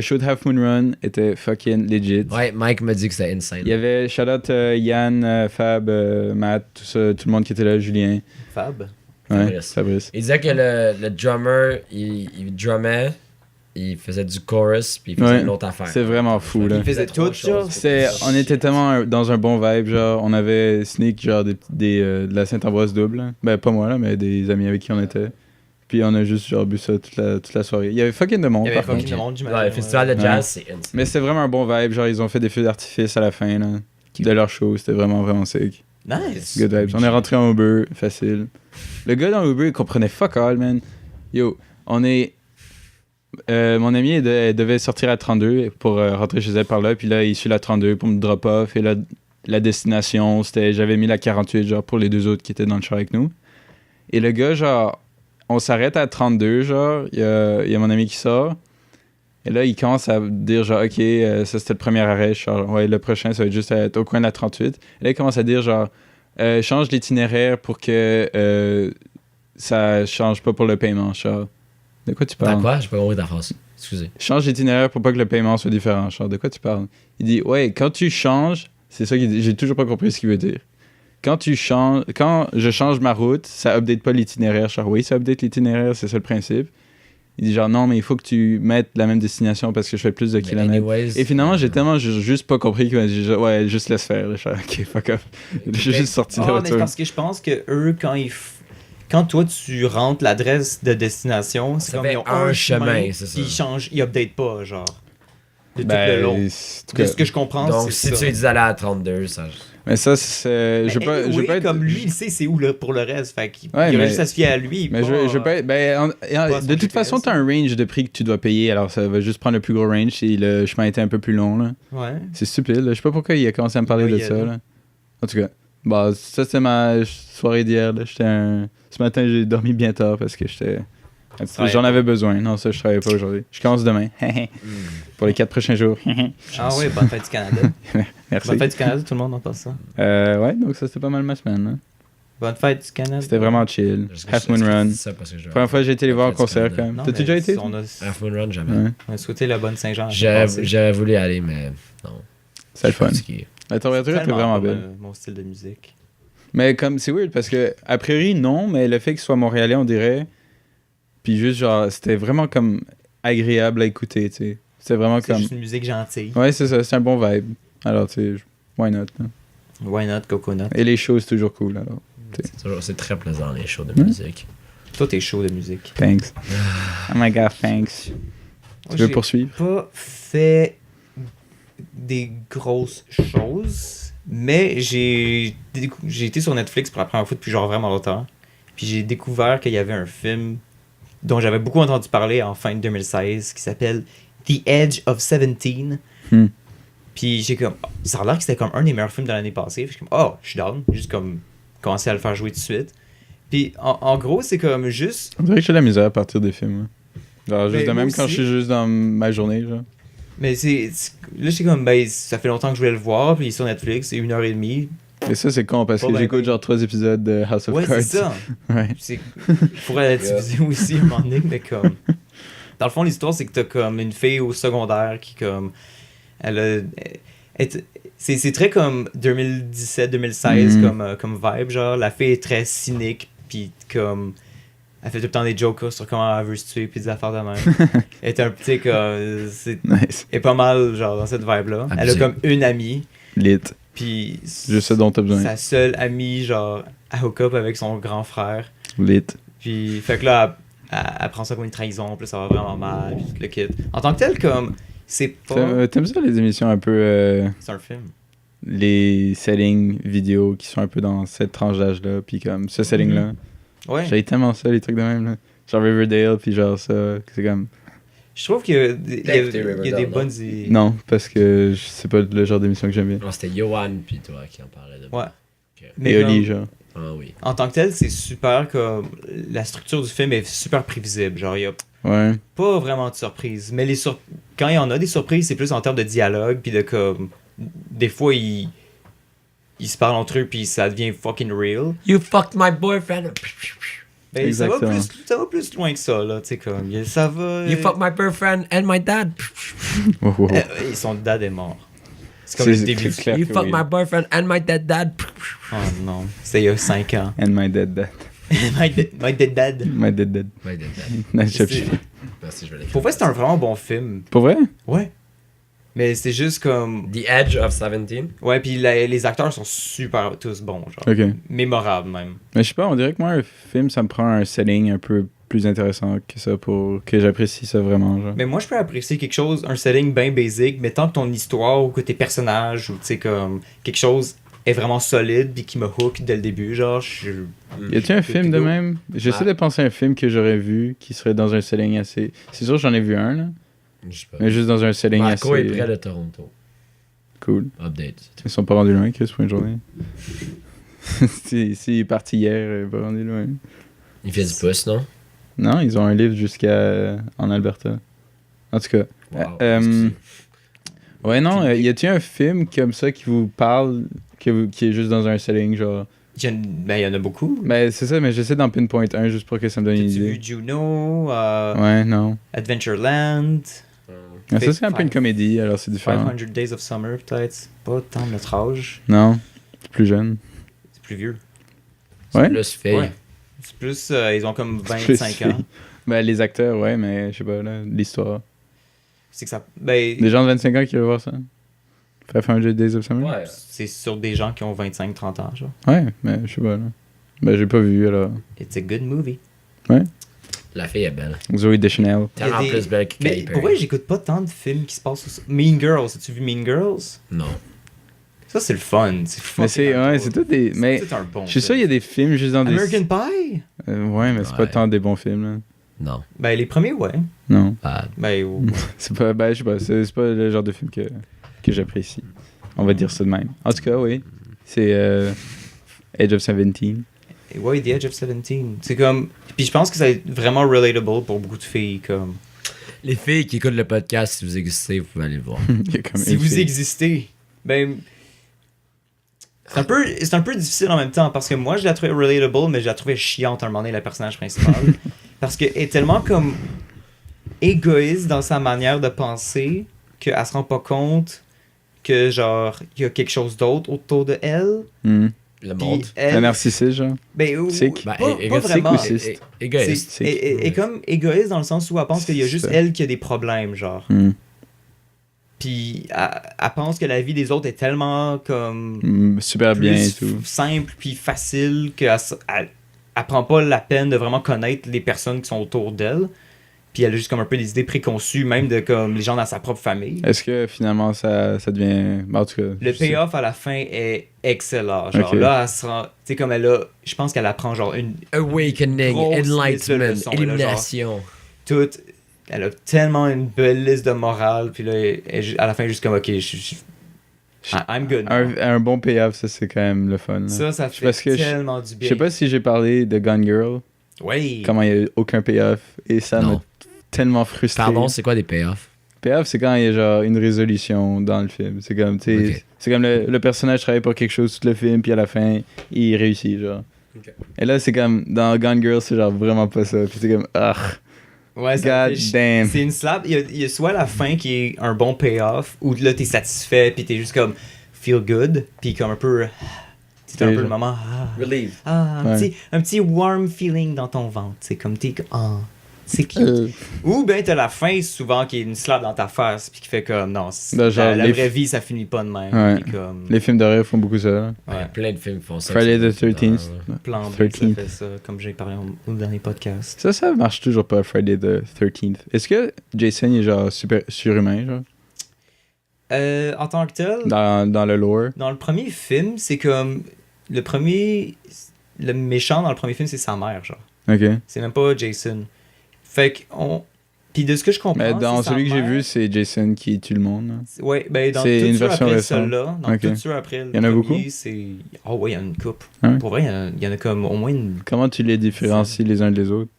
Show de Half Moon Run était fucking legit. Ouais, Mike m'a dit que c'était insane. Il y avait shout out Yann, Fab, Matt, tout le monde qui était là, Julien. Fab. Ouais, Fabrice. Fabrice. Il disait que le drummer, il drummait, il faisait du chorus, puis il faisait Ouais, une autre affaire. c'est vraiment fou, là. Il faisait tout, genre. On était tellement dans un bon vibe, genre, on avait sneak genre de la Saint-Ambroise double. Là. Ben, pas moi, là, mais des amis avec qui on était. Puis on a juste genre bu ça toute la soirée. Il y avait fucking de monde, Il y avait par contre. fucking de monde, j'imagine. Ouais, le festival de Ouais. jazz, c'est insane. Mais c'était vraiment un bon vibe. Genre, ils ont fait des feux d'artifice à la fin, là. De leur show. C'était vraiment, vraiment sick. Nice. Good vibes. On est rentré en Uber, facile. Le gars dans Uber, il comprenait fuck all, man. Yo, on est... mon ami, elle devait sortir à 32 pour rentrer chez elle par là. Puis là, il suit la 32 pour me drop off. Et là, la destination, c'était... J'avais mis la 48, genre, pour les deux autres qui étaient dans le char avec nous. Et le gars, genre... On s'arrête à 32, genre. Il y a mon ami qui sort. Et là, il commence à dire, genre, OK, ça, c'était le premier arrêt. Genre, ouais, le prochain, ça va juste être au coin de la 38. Et là, il commence à dire, genre... change l'itinéraire pour que ça change pas pour le paiement, genre. De quoi tu T'as parles? quoi? J'ai pas compris ta phrase. Excusez. Change l'itinéraire pour pas que le paiement soit différent, genre. De quoi tu parles? Il dit, ouais, quand tu changes, c'est ça qu'il dit, j'ai toujours pas compris ce qu'il veut dire. Quand je change ma route, ça update pas l'itinéraire, genre. Oui, ça update l'itinéraire, c'est ça le principe. Il dit genre, non, mais il faut que tu mettes la même destination parce que je fais plus de kilomètres. Anyways, Et finalement, j'ai tellement juste pas compris qu'il m'a dit, ouais, juste laisse faire. Je suis ok, fuck off. J'ai juste sorti de la Mais voiture. parce que je pense que eux, quand toi tu rentres l'adresse de destination, c'est Ça comme fait ils ont un chemin, c'est ça. puis ils changent, ils updatent pas, genre. De tout Ben, le long. en tout De cas, ce que je comprends, donc, c'est si ça. tu lui dis d'aller à 32, ça. mais ça, c'est. Je Mais veux pas être. comme lui, il sait c'est où là, pour le reste. Fait qu'il Ouais, il a mais- juste à se fier à lui. Mais je veux pas être. pas De son toute façon, GPS, t'as un range de prix que tu dois payer, alors ça va juste prendre le plus gros range si le chemin était un peu plus long, là. Ouais. C'est stupide, là. Je sais pas pourquoi il a commencé à me parler Ouais, de il y a ça, là. là. En tout cas, bah, ça, c'était ma soirée d'hier, là. Ce matin, j'ai dormi bien tard parce que travaillais j'en pas. avais besoin. Non, ça, je travaillais pas aujourd'hui. Je commence demain. Pour les 4 prochains jours. Ah ouais, bonne fête du Canada. Merci. Bonne fête du Canada, tout le monde entend ça. Ouais, donc ça, c'était pas mal ma semaine, là. Bonne fête du Canada. C'était vraiment chill. Est-ce que Half je- Moon est-ce que tu Run. dis ça parce que je- Première fois que j'ai été les voir en Bonne fête du concert, Canada. quand même. Non, T'as-tu mais déjà été? On a, Half Moon Run, jamais. Ouais. on a souhaité la bonne Saint-Jean. J'aurais voulu y aller, mais non. C'est le fun. Fatigué. La température était vraiment belle. Mon style de musique. Mais comme, c'est weird parce que, a priori, non, mais le fait qu'il soit montréalais, on dirait. Puis juste, genre, c'était vraiment comme agréable à écouter, tu sais. C'était vraiment C'est comme. juste une musique gentille. Ouais, c'est ça, c'est un bon vibe. Alors, tu sais, why not? Là. Why not, Coconut? Et les shows, c'est toujours cool, alors. C'est très plaisant, les shows de musique. Toi, t'es chaud de musique. Thanks. Oh my god, thanks. Moi, Tu veux j'ai poursuivre? pas fait des grosses choses, mais j'ai été sur Netflix pour la première fois depuis genre vraiment longtemps. Puis j'ai découvert qu'il y avait un film dont j'avais beaucoup entendu parler en fin de 2016 qui s'appelle The Edge of 17. Hmm. Puis j'ai comme... Ça a l'air que c'était comme un des meilleurs films de l'année passée. Puis je suis comme, oh, je suis down. Juste comme commencer à le faire jouer tout de suite. Puis en gros, c'est comme juste... On dirait que j'ai de la misère à partir des films. Hein. Genre, juste Ben, de même moi quand je aussi. suis juste dans ma journée, genre. Mais là, c'est comme, ben, ça fait longtemps que je voulais le voir, puis il est sur Netflix, c'est 1h30. Et ça, c'est con parce Pas que ben, j'écoute ben. genre 3 épisodes de House of Ouais, Cards. c'est ça. Ouais. Il faudrait la diviser aussi à un moment donné, mais comme... Dans le fond, l'histoire, c'est que t'as comme une fille au secondaire qui, comme... C'est très comme 2017-2016 comme vibe, genre. La fille est très cynique, puis comme... Elle fait tout le temps des jokes sur comment elle veut se tuer, puis des affaires de même. Elle est un petit comme... C'est Nice. elle est pas mal, genre, dans cette vibe-là. Elle a Abusé. comme une amie, Lit. puis... Juste ce dont t'as besoin. Sa seule amie, genre, à hook up avec son grand frère. Lit. Puis, fait que là, elle prend ça comme une trahison, puis là, ça va vraiment mal, puis tout le kit. En tant que tel, comme, c'est pas... T'aimes ça les émissions un peu... C'est un film. les settings vidéo qui sont un peu dans cette tranche d'âge-là, puis comme ce setting-là. Ouais. J'ai tellement ça, les trucs de même, là. Genre Riverdale, puis genre ça, c'est comme... Je trouve qu'il y a des Riverdale, non? bonnes... Non, parce que c'est pas le genre d'émission que j'aime bien. Non, c'était Johan puis toi qui en parlait de. Ouais. Ok. Mais Et Oli, comme, genre. Ah oui. en tant que tel, c'est super comme... La structure du film est super prévisible. Genre, il y a Ouais. pas vraiment de surprise. Mais quand il y en a des surprises, c'est plus en termes de dialogue, puis de comme... Des fois, ils se parlent entre eux, puis ça devient fucking real. You fucked my boyfriend. Ben, ça Exactement. va plus loin que ça, là, tu sais, comme... Ça va... You fucked my boyfriend and my dad. Oh, oh, oh. Son dad est mort. C'est comme le début. c'est clair You que fucked oui. my boyfriend and my dead dad. Oh non, c'était il y a 5 ans. And my dead dad. My dead dad. My dead dad. My dead dad. Nice job. C'est- Merci, je vais l'écrire. Pour vrai, c'était un vraiment bon film. Pour vrai? Ouais. Mais c'était juste comme... The Edge of 17. Ouais, puis les acteurs sont super tous bons, genre. Ok. Mémorables, même. Mais je sais pas, on dirait que moi, un film, ça me prend un setting un peu plus intéressant que ça pour que j'apprécie ça vraiment, genre. Mais moi, je peux apprécier quelque chose, un setting bien basic, mais tant que ton histoire ou que tes personnages ou tu sais, comme quelque chose est vraiment solide puis qui me hook dès le début, genre, Y a-t-il un film de go. même? J'essaie de penser à un film que j'aurais vu qui serait dans un setting assez... C'est sûr j'en ai vu un, là. Je sais pas. Mais juste dans un setting Marco assez est près de Toronto. cool. Update. Ils sont pas rendus loin, Chris, pour une journée. S'il est parti hier, il est pas rendu loin. Il fait du pouce, non? Non, ils ont un livre jusqu'à en Alberta. En tout cas. Wow. Ouais, non, y a-t-il un film comme ça qui vous parle, qui est juste dans un setting, genre... il y en a beaucoup. Ben, c'est ça, mais j'essaie d'en pinpoint un juste pour que ça me donne une T'as-tu vu idée. Juno, Ouais, non. Adventureland, Ah, ça, c'est un peu une comédie, alors c'est différent. 500 Days of Summer, peut-être. C'est pas tant de notre âge. Non, c'est plus jeune. C'est plus vieux. C'est Ouais. plus fait. Ouais. C'est plus, ils ont comme C'est 25 plus ans. Ben, les acteurs, ouais, mais je sais pas, là, l'histoire. C'est que ça. Ben, Des gens de 25 ans qui veulent voir ça. 500 Days of Summer? Ouais. c'est sur des gens qui ont 25-30 ans, genre. Ouais, mais je sais pas, là. Ben, j'ai pas vu, alors. It's a good movie. La fille est belle. Zoé Deschanel. Il y a Tellement des- plus belle que Mais Katy pour vrai, Perry. j'écoute pas tant de films qui se passent au... Mean Girls, as-tu vu Mean Girls? Non. Ça, c'est le fun. C'est fun. Mais c'est tout des. Mais C'est un bon je suis sûr, il y film. a des films juste dans des. American Pie? Ouais, mais c'est pas Ouais. tant des bons films, là. Non. Ben, les premiers, ouais. Non. Bad. Ben, ouais. C'est pas. Ben, je sais pas, c'est pas le genre de film que j'apprécie. On va dire ça de même. En tout cas, oui. C'est Age of 17. Et ouais, The Edge of 17. C'est comme... Puis je pense que c'est vraiment relatable pour beaucoup de filles, comme... Les filles qui écoutent le podcast, si vous existez, vous pouvez aller le voir. Il y a comme Si une vous fille. existez, ben... C'est un peu difficile en même temps, parce que moi, je la trouvais relatable, mais je la trouvais chiante à un moment donné, la personnage principale. Parce qu'elle est tellement comme égoïste dans sa manière de penser qu'elle se rend pas compte que, genre, il y a quelque chose d'autre autour de elle. Mhm. Le Puis monde. elle... Un narcissiste, genre. Ben, Sick. Ben, pas égoïste, vraiment. égoïste. Égoïste. C'est elle est comme égoïste dans le sens où elle pense qu'il y a juste Ça. elle qui a des problèmes, genre. Mhm. Puis elle pense que la vie des autres est tellement comme Super bien et plus tout. simple puis facile qu'elle elle prend pas la peine de vraiment connaître les personnes qui sont autour d'elle. Puis elle a juste comme un peu des idées préconçues, même de comme les gens dans sa propre famille. Est-ce que finalement ça devient. En tout cas. Le je sais. payoff à la fin est excellent. Genre Ok. là, elle se rend. Tu sais, comme elle a. Je pense qu'elle apprend genre une. Awakening, Grosse liste de enlightenment, leçons, là, illumination. Toute. Elle a tellement une belle liste de morale. Puis là, à la fin, juste comme, ok, I'm good. now. Un bon payoff, ça c'est quand même le fun. là. Ça fait Parce que tellement du bien. Je sais pas si j'ai parlé de Gone Girl, Oui. comment il y a eu aucun payoff et ça m'a Non. tellement frustré. Pardon, c'est quoi des payoffs? Payoff, c'est quand il y a genre une résolution dans le film. C'est comme, tu sais, Ok. c'est comme le personnage travaille pour quelque chose tout le film, puis à la fin, il réussit, genre. Ok. Et là, c'est comme, dans Gone Girl, c'est genre vraiment pas ça. Puis c'est comme, ah, Ouais, ça god fait damn. C'est une slap. Il y a soit la fin qui est un bon payoff, où là t'es satisfait, puis t'es juste comme feel good, puis comme un peu. C'est un peu le moment. Relieve. Ouais. Un petit warm feeling dans ton ventre. C'est comme t'es. Ah, c'est cute. Ou ben t'as la fin souvent qui est une slap dans ta face, puis qui fait comme non, Ben, genre, la les vraie vie ça finit pas de même. Ouais. Puis comme. Les films d'horreur font beaucoup ça. là. Il y a plein de films qui font ça. Friday the c'est 13th. Plan B, 13th. ça fait ça, comme j'ai parlé au dernier podcast. Ça marche toujours pas, Friday the 13th. Est-ce que Jason est genre super surhumain, genre, En tant que tel, dans le lore? dans le premier film, c'est comme. Le méchant dans le premier film, c'est sa mère, genre. Ok. C'est même pas Jason. Fait que on. Puis de ce que je comprends. Mais dans c'est sa celui que j'ai mère. vu, c'est Jason qui tue le monde. là. Ouais, ben dans C'est tout une ceux version après récente. celui-là, dans Ok. tout ceux après le Il y en a premier, beaucoup? c'est. Oh ouais, il y en a une coupe. Ah ouais? Pour vrai, il y en a comme au moins une. Comment tu les différencies les uns des autres?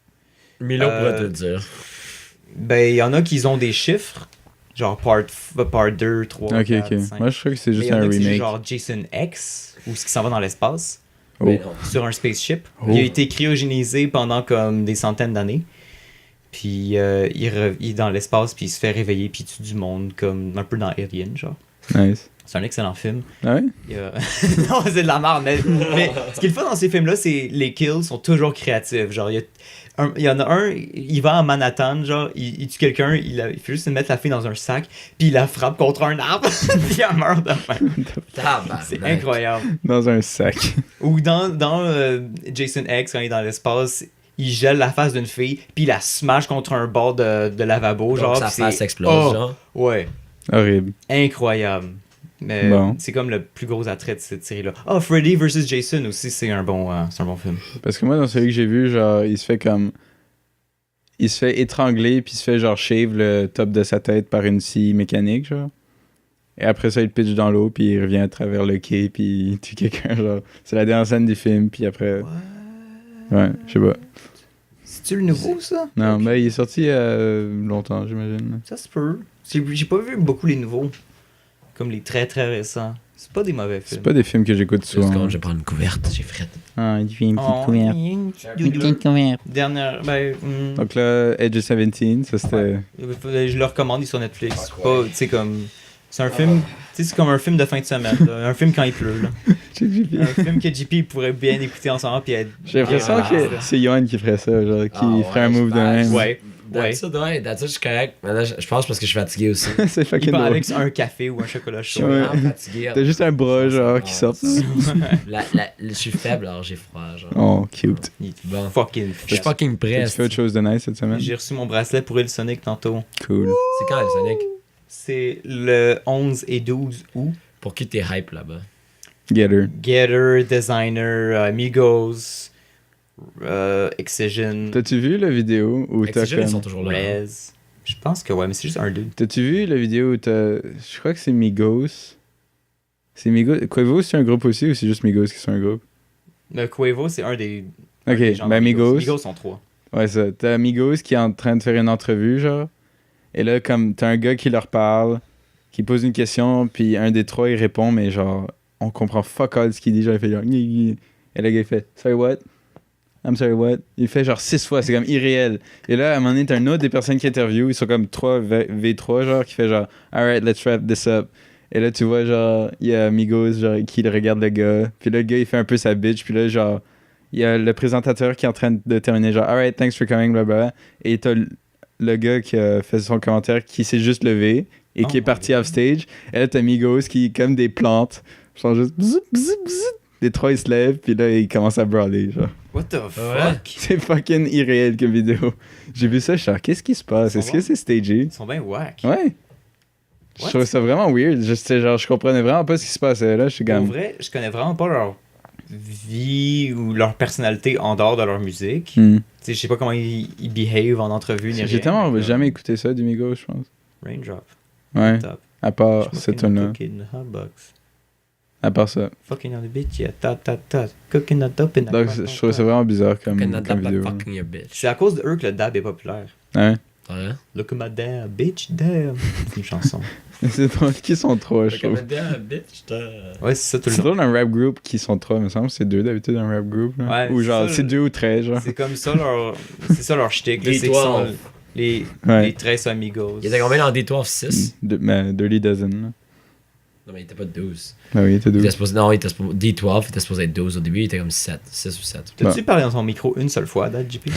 Milo pourrait te Euh, le dire. Ben, il y en a qui ont des chiffres. Genre part 2, 3, Ok, 4, ok. 5. Moi, je crois que c'est Mais juste il y en un a qui c'est remake. genre Jason X, ou ce qui s'en va dans l'espace, Oh. Mais non. sur un spaceship. Oh. Il a été cryogénisé pendant comme des centaines d'années. Puis il est dans l'espace, puis il se fait réveiller, puis il tue du monde, comme un peu dans Alien, genre. Nice. C'est un excellent film. Ah ouais? Il y a- non, c'est de la merde, mais ce qui est le fun dans ces films-là, c'est les kills sont toujours créatifs. Genre, il y en a un, il va à Manhattan, genre, il tue quelqu'un, il fait juste se mettre la fille dans un sac, puis il la frappe contre un arbre, puis elle meurt de faim. Tabarnak. C'est incroyable. Dans un sac. Ou dans Jason X, quand il est dans l'espace, il gèle la face d'une fille, puis il la smash contre un bord de lavabo, Donc, genre. sa puis face c'est- explose, Oh! genre. Ouais, Horrible. incroyable. Mais Bon. c'est comme le plus gros attrait de cette série-là. Oh, Freddy vs. Jason aussi, c'est un bon film. Parce que moi, dans celui que j'ai vu, genre, il se fait étrangler, puis il se fait, genre, shave le top de sa tête par une scie mécanique, genre. Et après ça, il pitch dans l'eau, puis il revient à travers le quai, puis il tue quelqu'un, genre. C'est la dernière scène du film, puis après... Ouais, je sais pas. C'est-tu le nouveau, ça? Non, mais il est sorti longtemps, j'imagine. Ça se peut. J'ai pas vu beaucoup les nouveaux. Comme les très très récents. C'est pas des mauvais C'est films. pas des films que j'écoute Deux souvent. secondes, je vais prendre une couverte, j'ai frette. Ah, il fait une petite Oh, couverte. une Une petite couverte. Dernière, Donc là, Edge of 17, ça c'était... je le recommande, il est sur Netflix. Pas, tu sais, comme... C'est un film... Tu sais, c'est comme un film de fin de semaine. là. Un film quand il pleut, là. Un film que JP pourrait bien écouter ensemble puis être... J'ai l'impression que c'est Yohan qui ferait ça, genre, qui ferait un move de même. Ouais. That's je suis correct. Mais là, je pense parce que je suis fatigué aussi. C'est Il fucking part drôle. avec un café ou un chocolat Je suis chaud. Ouais. vraiment fatigué. T'as juste un bras, genre, qui sort. Je suis faible, alors j'ai froid, genre. Oh, cute. Il est Bon. fucking Je suis fat. fucking prêt. Tu fais autre chose de nice cette semaine? J'ai reçu mon bracelet pour Il Sonic tantôt. Cool. C'est quand, le Sonic? C'est le 11 et 12 août. Pour qui t'es hype là-bas? Getter. Getter, Designer, Amigos, Excision, T'as-tu vu la vidéo où t'as Excision, ils sont comme... toujours là. hein. Rez. Je pense que ouais, mais c'est juste un dude. T'as-tu vu la vidéo où t'as... Je crois que c'est Migos. C'est Migos... Quavo, c'est un groupe aussi ou c'est juste Migos qui sont un groupe? Le Quavo, c'est un des. Ok, des gens de ben Migos. Migos sont trois. Ouais, ça. T'as Migos qui est en train de faire une entrevue, genre. Et là, comme t'as un gars qui leur parle, qui pose une question, puis un des trois, il répond, mais genre, on comprend fuck all ce qu'il dit. Genre, il fait genre... Gni, gni. Et le gars, il fait « Sorry, what? I'm sorry, what? » Il fait genre 6 fois, c'est comme irréel. Et là, à un moment donné, t'as un autre des personnes qui interviewent, ils sont comme 3 V3, genre, qui fait genre « Alright, let's wrap this up. » Et là, tu vois, genre, il y a Migos, genre, qui regarde le gars. Puis là, le gars, il fait un peu sa bitch. Puis là, genre, il y a le présentateur qui est en train de terminer, genre, alright, thanks for coming, blablabla. Et t'as le gars qui a fait son commentaire qui s'est juste levé et qui est parti off stage. Et là, t'as Migos qui, comme des plantes, sont juste bzz, bzz, bzz. Les trois, ils se lèvent, puis là, ils commencent à brawler, genre. What the fuck? Ouais. C'est fucking irréel comme vidéo. J'ai vu ça, je suis genre, qu'est-ce qui se passe? Est-ce que c'est stagé? Ils sont bien whack. Ouais. Je What? trouvais ça vraiment weird. Je comprenais vraiment pas ce qui se passait là. Je suis Pour comme. vrai, je connais vraiment pas leur vie ou leur personnalité en dehors de leur musique. Hmm. Tu sais, je sais pas comment ils behave en entrevue ni rien. J'ai tellement mais jamais écouté ça du Migos, je pense. Raindrop. Ouais. Top. À part cette tune-là. Cooking hotbox. À part ça. Fucking on the bitch, yeah. Ta ta ta. Cooking the dope in the Donc, je trouvais ça vraiment bizarre comme vidéo. Fucking your bitch. C'est à cause de eux que le dab est populaire. Ouais. Ouais. Look at my dab, bitch, dab. C'est une chanson. C'est drôle qu'ils sont trois, je trouve. bitch, Ouais, c'est ça tout le C'est temps. drôle un rap group qui sont trois, il me semble. C'est deux d'habitude un rap group. Là. Ouais, Ou genre, ça, c'est 2 ou 13, genre. C'est comme ça leur. C'est ça leur shtick. là, Les c'est qu'ils sont 12. les Ouais. 13 amigos. Il était combien dans D12? 6? Mais Dirty Dozen. Là. Non, mais il était pas 12. Ah oui, il était Il 12. était supposé, non, il était supposé, D12, il était supposé être 12 au début, il était comme 7, 6 ou 7. T'as-tu parlé dans ton micro une seule fois, date, JP?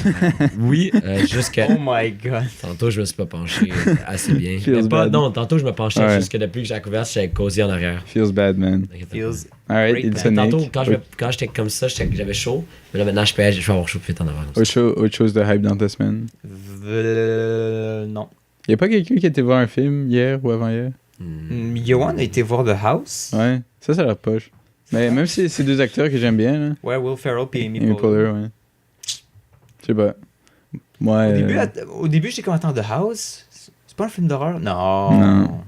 Oui, jusqu'à. Oh my god. Tantôt, je me suis pas penché assez bien. Feels Mais pas, bad. non, tantôt, je me penchais Ouais. jusque depuis que j'ai couvert, j'étais cosy en arrière. Feels bad, man. Feels. Alright, Great il band. Sonic. Tantôt, quand j'étais comme ça, j'avais chaud. Mais là, maintenant, je vais avoir chaud vite en avant. comme ça. Autre chose de hype dans ta semaine. Non. Y'a pas quelqu'un qui était voir un film hier ou avant-hier? Yohan a été voir The House. Ouais, ça a l'air poche. Mais même si c'est deux acteurs que j'aime bien, là. Ouais, Will Ferrell et Amy Amy Poehler. Poehler, ouais. Je sais pas. Moi, Au début, j'étais comme, attends, The House? C'est pas un film d'horreur? Non. Non.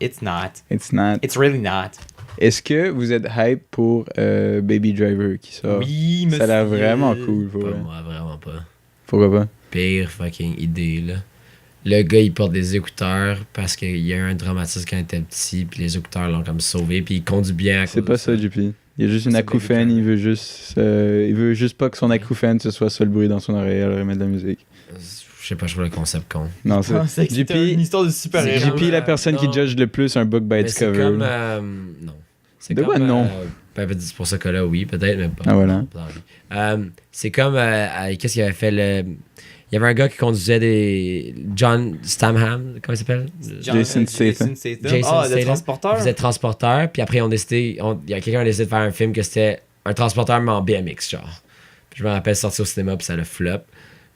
It's not. it's not. It's really not. Est-ce que vous êtes hype pour Baby Driver qui sort? Oui, monsieur. Ça a l'air vraiment cool, pour Pas vrai. moi, vraiment pas. Pourquoi pas? Pire fucking idée, là. Le gars, il porte des écouteurs parce qu'il y a eu un traumatisme quand il était petit, puis les écouteurs l'ont comme sauvé, puis il conduit bien à C'est cause pas de ça, JP. Il y a juste une C'est acouphène, Baby il veut juste pas que son acouphène ce soit ça le bruit dans son oreille, alors il met de la musique. Je sais pas, je trouve le concept con. Non, Je pensais que c'était JP, une histoire de super-héros. JP, la personne qui Non. judge le plus un book by Mais its c'est cover. comme... là. non. C'est De comme, quoi, non? ben, c'est pour ça que là, oui, peut-être, mais pas. Ah, voilà. pas dans la vie. C'est comme... qu'est-ce qu'il avait fait, le... Il y avait un gars qui conduisait des... John Stamham, comment il s'appelle? Jason Statham. Jason Ah, le Statham. transporteur. Il faisait transporteur, puis après, il y a quelqu'un qui a décidé de faire un film que c'était un transporteur, mais en BMX, genre. Je me rappelle sortir au cinéma, puis ça le flop.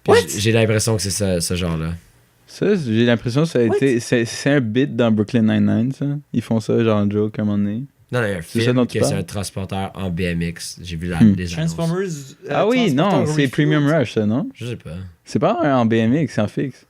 Puis j'ai l'impression que c'est ce genre-là. Ça, j'ai l'impression que ça a été. C'est un bit dans Brooklyn Nine-Nine, ça. Ils font ça, genre un joke à un moment donné. Non, il y a un C'est ça film dont tu que c'est parles? un transporteur en BMX. J'ai vu les annonces. Transformers. Ah oui, non, Transporter c'est Premium Refueled. Rush, ça, non? Je sais pas. C'est pas en BMX, c'est en fixe.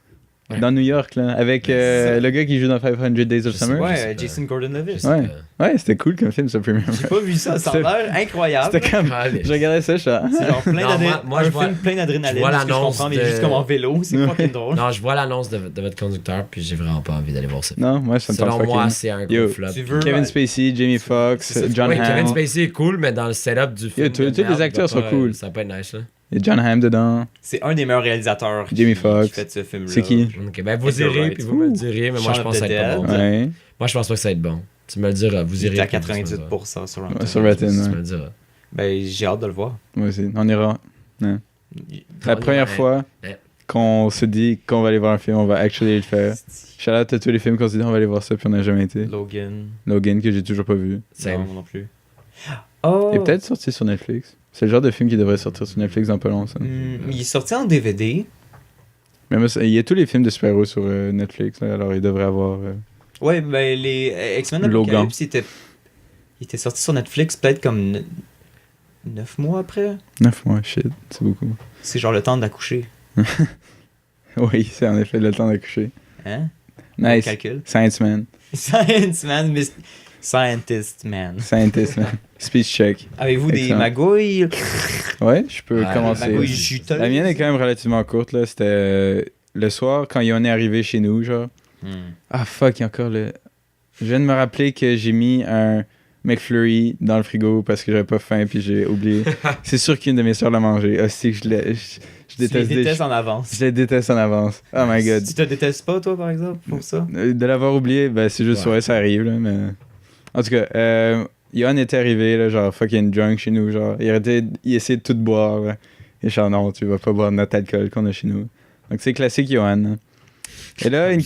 Ouais. Dans New York, là, avec ça- le gars qui joue dans 500 Days of Je sais Summer. pas. Ouais, Jason Gordon-Levitt. Je sais Ouais. pas. Ouais, c'était cool comme film, ça, Premium Rush. J'ai pas vu ça, ça a l'air incroyable. C'était comme. Allez. Je regardais ça, je suis là, C'est genre plein Non, d'adrénaline. moi, je un vois- film plein d'adrénaline. je vois ce que je l'annonce comprends, mais de- juste comme en vélo, c'est fucking drôle. Non, je vois l'annonce de votre conducteur, puis j'ai vraiment pas envie d'aller voir ça. Non, moi, ça me tente Selon moi, fucking. c'est un Yo, gros flop. Tu veux- Kevin Ouais. Spacey, Jamie Foxx, C'est ça, John Oui, Kevin Hamm. Spacey est cool, mais dans le setup du film. tous de les merde, acteurs va sont cool. Ça peut être nice, là. Il y a John Hamm dedans. C'est un des meilleurs réalisateurs Jamie qui Foxx. fait ce film-là. C'est qui? Ok, ben vous Edgar irez, Wright. puis vous me le direz, mais moi, je Shaun pense que of ça va the être pas bon. Dead. Ouais. Moi, je pense pas que ça va être bon. Tu me le diras, vous Il irez. est à puis vous me le 98% sur Rotten Ouais, sur Tomatoes. Rotten, diras. Tu ouais. me le diras. Ben, j'ai hâte de le voir. Moi aussi. On ira. La On première ira, fois ouais. qu'on se dit qu'on va aller voir un film, on va actually le faire. Shout out à tous les films qu'on se dit on va aller voir ça, puis on n'a jamais été. Logan. Logan, que j'ai toujours pas vu. Same. Non, non plus. Oh! Il est peut-être sorti sur Netflix. C'est le genre de film qui devrait sortir sur Netflix dans pas long, ça. Il est sorti en DVD. Mais moi, il y a tous les films de super-héros sur Netflix, là, alors il devrait avoir. Ouais, ben les X-Men Apocalypse, il était sorti sur Netflix peut-être comme 9 mois après. 9 mois, shit, c'est beaucoup. C'est genre le temps d'accoucher. Oui, c'est en effet le temps d'accoucher. Hein? Nice. Calcul. Science Man. Science Man, Scientist Man. Scientist Man. Speech check. Avez-vous des Excellent. magouilles? Ouais, je peux Ah, commencer. Magouilles juteuses? La mienne est quand même relativement courte, là. C'était le soir, quand Yon est arrivé chez nous, genre. Ah, fuck, il y a encore le... Je viens de me rappeler que j'ai mis un McFlurry dans le frigo parce que j'avais pas faim puis j'ai oublié. C'est sûr qu'une de mes soeurs l'a mangé. Ah, c'est que je Tu les déteste détestes en avance. Je les déteste en avance. Oh my god. Tu te détestes pas, toi, par exemple, pour ça? De l'avoir oublié, ben c'est juste Ouais. ouais, ça arrive, là, mais... En tout cas, Yon était arrivé, là, genre fucking drunk chez nous, genre. Il essayait de tout boire, là. Et genre, non, tu vas pas boire notre alcool qu'on a chez nous. Donc c'est classique Yohan. Hein. Et là, une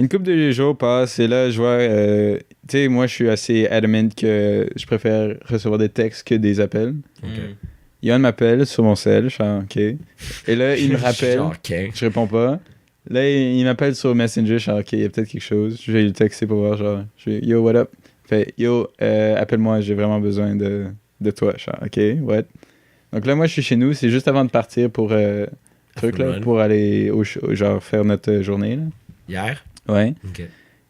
couple de jours passe, et là, je vois... tu sais, moi, je suis assez adamant que je préfère recevoir des textes que des appels. Ok. Yohan m'appelle sur mon cell, je suis genre, OK. Et là, il me rappelle... Genre, ok. Je réponds pas. Là, il m'appelle sur Messenger. Je suis genre, OK, il y a peut-être quelque chose. Je vais lui texter pour voir. Genre, je vais, yo, what up? Il fait, yo, appelle-moi, j'ai vraiment besoin de toi. Je suis genre, OK, what? Donc là, moi, je suis chez nous. C'est juste avant de partir pour, truc, là, Run. pour aller genre faire notre journée. Là. Hier? Ouais. Ok.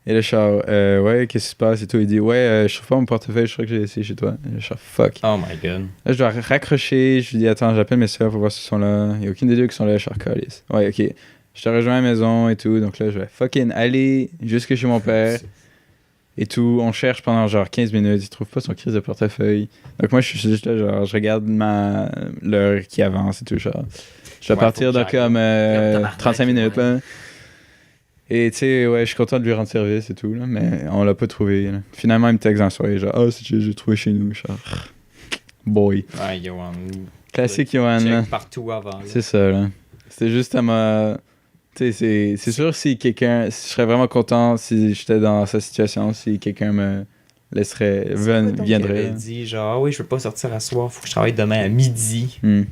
Et là, je suis genre, ouais, qu'est-ce qui se passe et tout. Il dit, ouais, je trouve pas mon portefeuille. Je crois que j'ai laissé chez toi. Et là, je suis genre, fuck. Oh my god. Là, je dois raccrocher. Je lui dis, attends, j'appelle mes soeurs pour voir si elles sont là. Il n'y a aucune des deux qui sont là. Je suis genre, calisse. Ouais, ok. Je te rejoins à la maison et tout. Donc là, je vais fucking aller jusque chez mon père et tout. On cherche pendant genre 15 minutes. Il trouve pas son crise de portefeuille. Donc moi, je suis juste là, genre, je regarde l'heure qui avance et tout. Genre, je dois Ouais, partir faut dans que comme tabarnak, 35 minutes. ouais. Là. Et tu sais, ouais, je suis content de lui rendre service et tout. Là, mais on l'a pas trouvé. Là. Finalement, il me texte en soirée. Genre, oh, j'ai trouvé chez nous. Genre, boy. Ouais, Yohan. Classique, Johan. là. Check partout avant. là. C'est ça, là. C'était juste à ma... Tu sais, c'est sûr si quelqu'un... Je serais vraiment content si j'étais dans sa situation, si quelqu'un me laisserait... C'est quoi donc qu'il viendrait. avait là. dit genre, ah oui, je veux pas sortir à soir, faut que je travaille demain à midi. Hmm.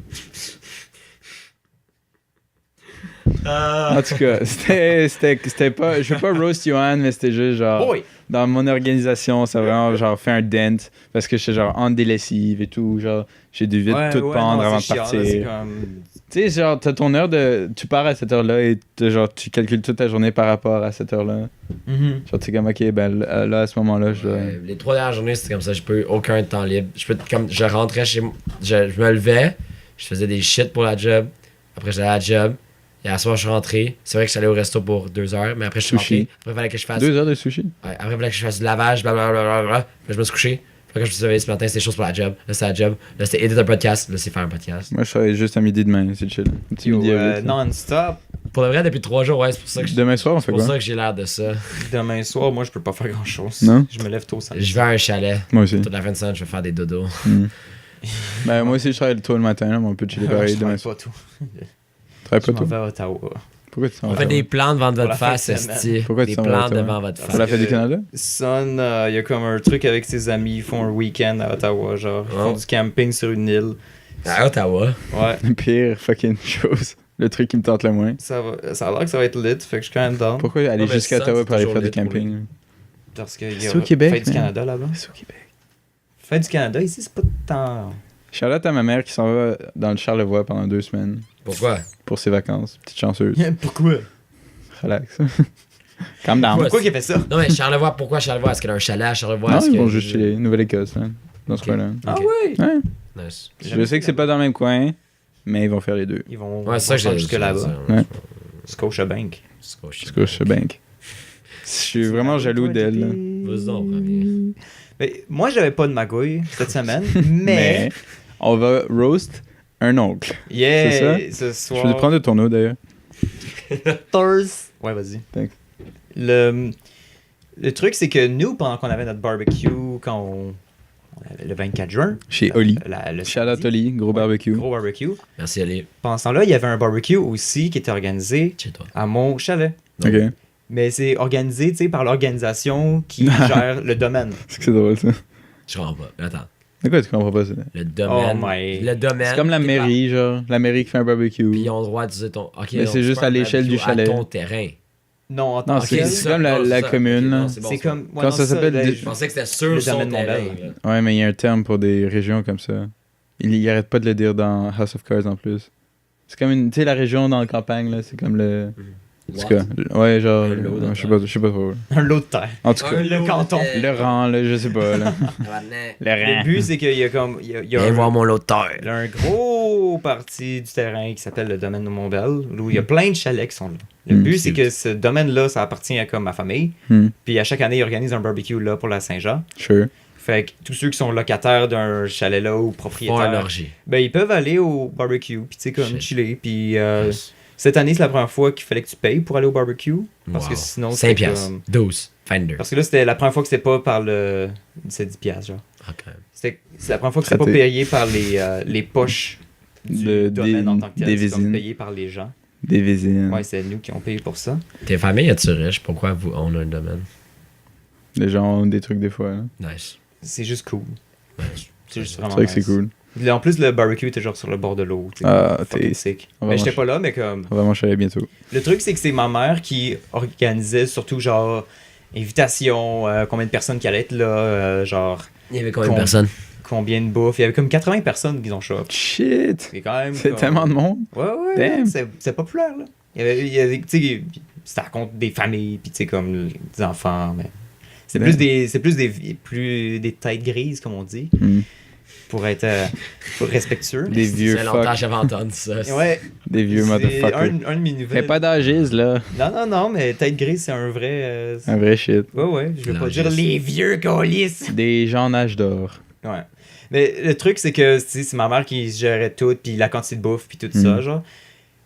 En tout cas, c'était pas... Je veux pas roast Johan, mais c'était juste genre... Oui! Dans mon organisation, ça a vraiment genre fait un dent parce que j'étais genre en délessive et tout. Genre, j'ai dû vite tout pendre avant de partir. Tu sais, genre, t'as ton heure de... Tu pars à cette heure-là et genre, tu calcules toute ta journée par rapport à cette heure-là. Genre, tu sais comme, OK, ben là, à ce moment-là, je dois... Les 3 dernières journées, c'était comme ça. J'ai pas eu aucun temps libre. Je rentrais chez moi. Je me levais. Je faisais des shit pour la job. Après, j'allais à la job. Et à soir, je suis rentré. C'est vrai que je suis allé au resto pour 2 heures. Mais après, je suis Sushi. rentré. Après, il fallait que je fasse... 2 heures de sushi? Ouais, après, il fallait que je fasse du lavage, blablabla. Puis je me suis couché. Puis quand je me suis réveillé ce matin, c'était chose pour la job. Là, c'est la job. Là, c'était éditer un podcast. Là, c'est faire un podcast. Moi, je travaille juste à midi demain, c'est chill. Un petit midi à 8, là. Non-stop. Pour de vrai, depuis 3 jours, ouais, c'est pour ça que Demain soir, on c'est fait pour quoi? ça que j'ai l'air de ça. Demain soir, moi, je peux pas faire grand-chose. Non? Je me lève tôt samedi. Je vais à un chalet. Moi aussi. Toute la fin de semaine, je vais faire des dodos. Ben, moi aussi, je travaille tôt le matin, là, mais on peut chiller Ah, pareil je demain travaille soir. pas tout. Tu travailles Je pas m'en tôt? vais à Ottawa. Pourquoi tu t'en On vas? fait des plans devant Pour votre la fin de face, semaine. esti. Pourquoi Des tu t'en vas plans à Ottawa? devant votre Pour la face. fête du Canada? Son, il y a comme un truc avec ses amis, ils font un week-end à Ottawa, genre, ils font Oh. du camping sur une île. À Ottawa. Ouais. La pire fucking chose. Le truc qui me tente le moins. Ça a l'air que ça va être lit, fait que je suis quand même down. Pourquoi aller mais jusqu'à ça, Ottawa c'est pour aller toujours faire du lit pour camping? Parce qu'il y C'est a au Québec, Fête du man. Canada là-bas. C'est au Québec. Fête du Canada, ici, c'est pas tant. Charlotte à ma mère qui s'en va dans le Charlevoix pendant 2 semaines Pourquoi? pour ses vacances. Petite chanceuse. Pourquoi? Relax. Calm down. Pourquoi? Pourquoi qu'il a fait ça? Non, mais Charlevoix, pourquoi Charlevoix? Est-ce qu'il a un chalet à Charlevoix? Non, Est-ce ils que- vont juste chez Nouvelle-Écosse, là, dans ce Ok. coin-là. Ah Ok. ouais? Ouais. Nice. Je sais que c'est pas dans le même coin, mais ils vont faire les deux. Ils vont Ouais, c'est ça que faire j'ai jusque là-bas. Ouais. Scotiabank. Scotiabank. Je suis vraiment jaloux d'elle. là. Vas-y donc, premier. Mais moi, j'avais pas de magouille cette semaine, mais. On va roast un oncle. Yeah! C'est Ce Je soir. peux te prendre de ton eau d'ailleurs. Thursday. Ouais, vas-y. Thanks. Le truc, c'est que nous, pendant qu'on avait notre barbecue, quand on avait le 24 juin, Chez Oli. le Shout out samedi, Oli, gros barbecue. gros barbecue. Merci, Ali. Pendant ce temps-là, il y avait un barbecue aussi qui était organisé Chez toi. à mon chalet. Ok. Mais c'est organisé, tu sais, par l'organisation qui gère le domaine. C'est que c'est drôle ça. Je comprends pas. Attends. De quoi tu comprends pas ça? Le domaine. Oh my- Le domaine. C'est comme la mairie, genre. La mairie qui fait un barbecue. Puis ils ont le droit d'utiliser ton. Ok, Mais donc c'est juste pas à un l'échelle du barbecue chalet. À ton terrain. Non, attends, Non, ok, c'est ça, comme la non, ça. commune. Ok, là. non, c'est bon, c'est ça. comme. ouais, Quand non, ça s'appelle là, des- Je pensais que c'était sur Le son domaine terrain. mondial. là. Ouais, mais il y a un terme pour des régions comme ça. Il arrête pas de le dire dans House of Cards en plus. C'est comme une. Tu sais, la région dans la campagne, là, c'est comme le. En tout cas, ouais, genre. Un lot de je sais pas trop. un lot de terre. En tout cas, Un le lot de canton. terre. le rang, là, je sais pas, là. Tabarnak. Le Le rang. but, c'est qu'il y a comme. Il y a Viens voir mon lot de terre. il y a un gros parti du terrain qui s'appelle le domaine de Montbel, où il y a plein de chalets qui sont là. Le but, c'est que ce domaine-là, ça appartient à comme ma famille. Hmm, Puis à chaque année, ils organisent un barbecue là pour la Saint-Jean. sure. Fait que tous ceux qui sont locataires d'un chalet là ou Font un propriétaires, orgie. ben ils peuvent aller au barbecue, puis tu sais, comme Shit. chiller. Puis cette année, c'est la première fois qu'il fallait que tu payes pour aller au barbecue. Parce Wow. que sinon, 5 c'était piastres. comme... 12. Fender. Parce que là, c'était la première fois que c'était pas par le. C'est 10 piastres, genre. Ok. C'est la première fois que c'était pas Traité. payé par les poches du domaine en tant que tel. des C'est comme visines. payé par les gens. Des visines. Ouais, c'est nous qui ont payé pour ça. Tes familles, es-tu riche? Pourquoi on a un domaine? Les gens ont des trucs des fois, là. Nice. C'est juste cool. Nice. C'est juste C'est vraiment vrai que c'est nice. cool. Là, en plus, le barbecue était genre sur le bord de l'eau. tu sais, Ah, fucking t'es. sick. On va Mais j'étais manger. pas là, mais comme. On va manger bientôt. Le truc, c'est que c'est ma mère qui organisait surtout genre invitation, combien de personnes qui allaient être là, genre Il y avait combien de Con- personnes? combien de bouffe. Il y avait comme 80 personnes qui ont show up. Shit! C'est quand même. C'est comme- tellement de monde. Ouais, ouais, Damn. c'est populaire, là. Il y avait tu sais, c'était à compte des familles, puis tu sais, comme des enfants, mais. C'est Damn. plus des têtes grises, comme on dit, Hmm. pour être respectueux. Des vieux C'est longtemps que fuck. j'avais entendu ça. Ouais, Des vieux c'est motherfuckers. un de mes Fais nouvelles. pas d'âgisme, là. Non, mais tête grise, c'est un vrai. Un vrai shit. Ouais, je veux pas L'âgisme. dire les vieux colis. Des gens en âge d'or. Ouais. Mais le truc, c'est que tu sais, c'est ma mère qui gérait tout, puis la quantité de bouffe, puis tout ça, genre.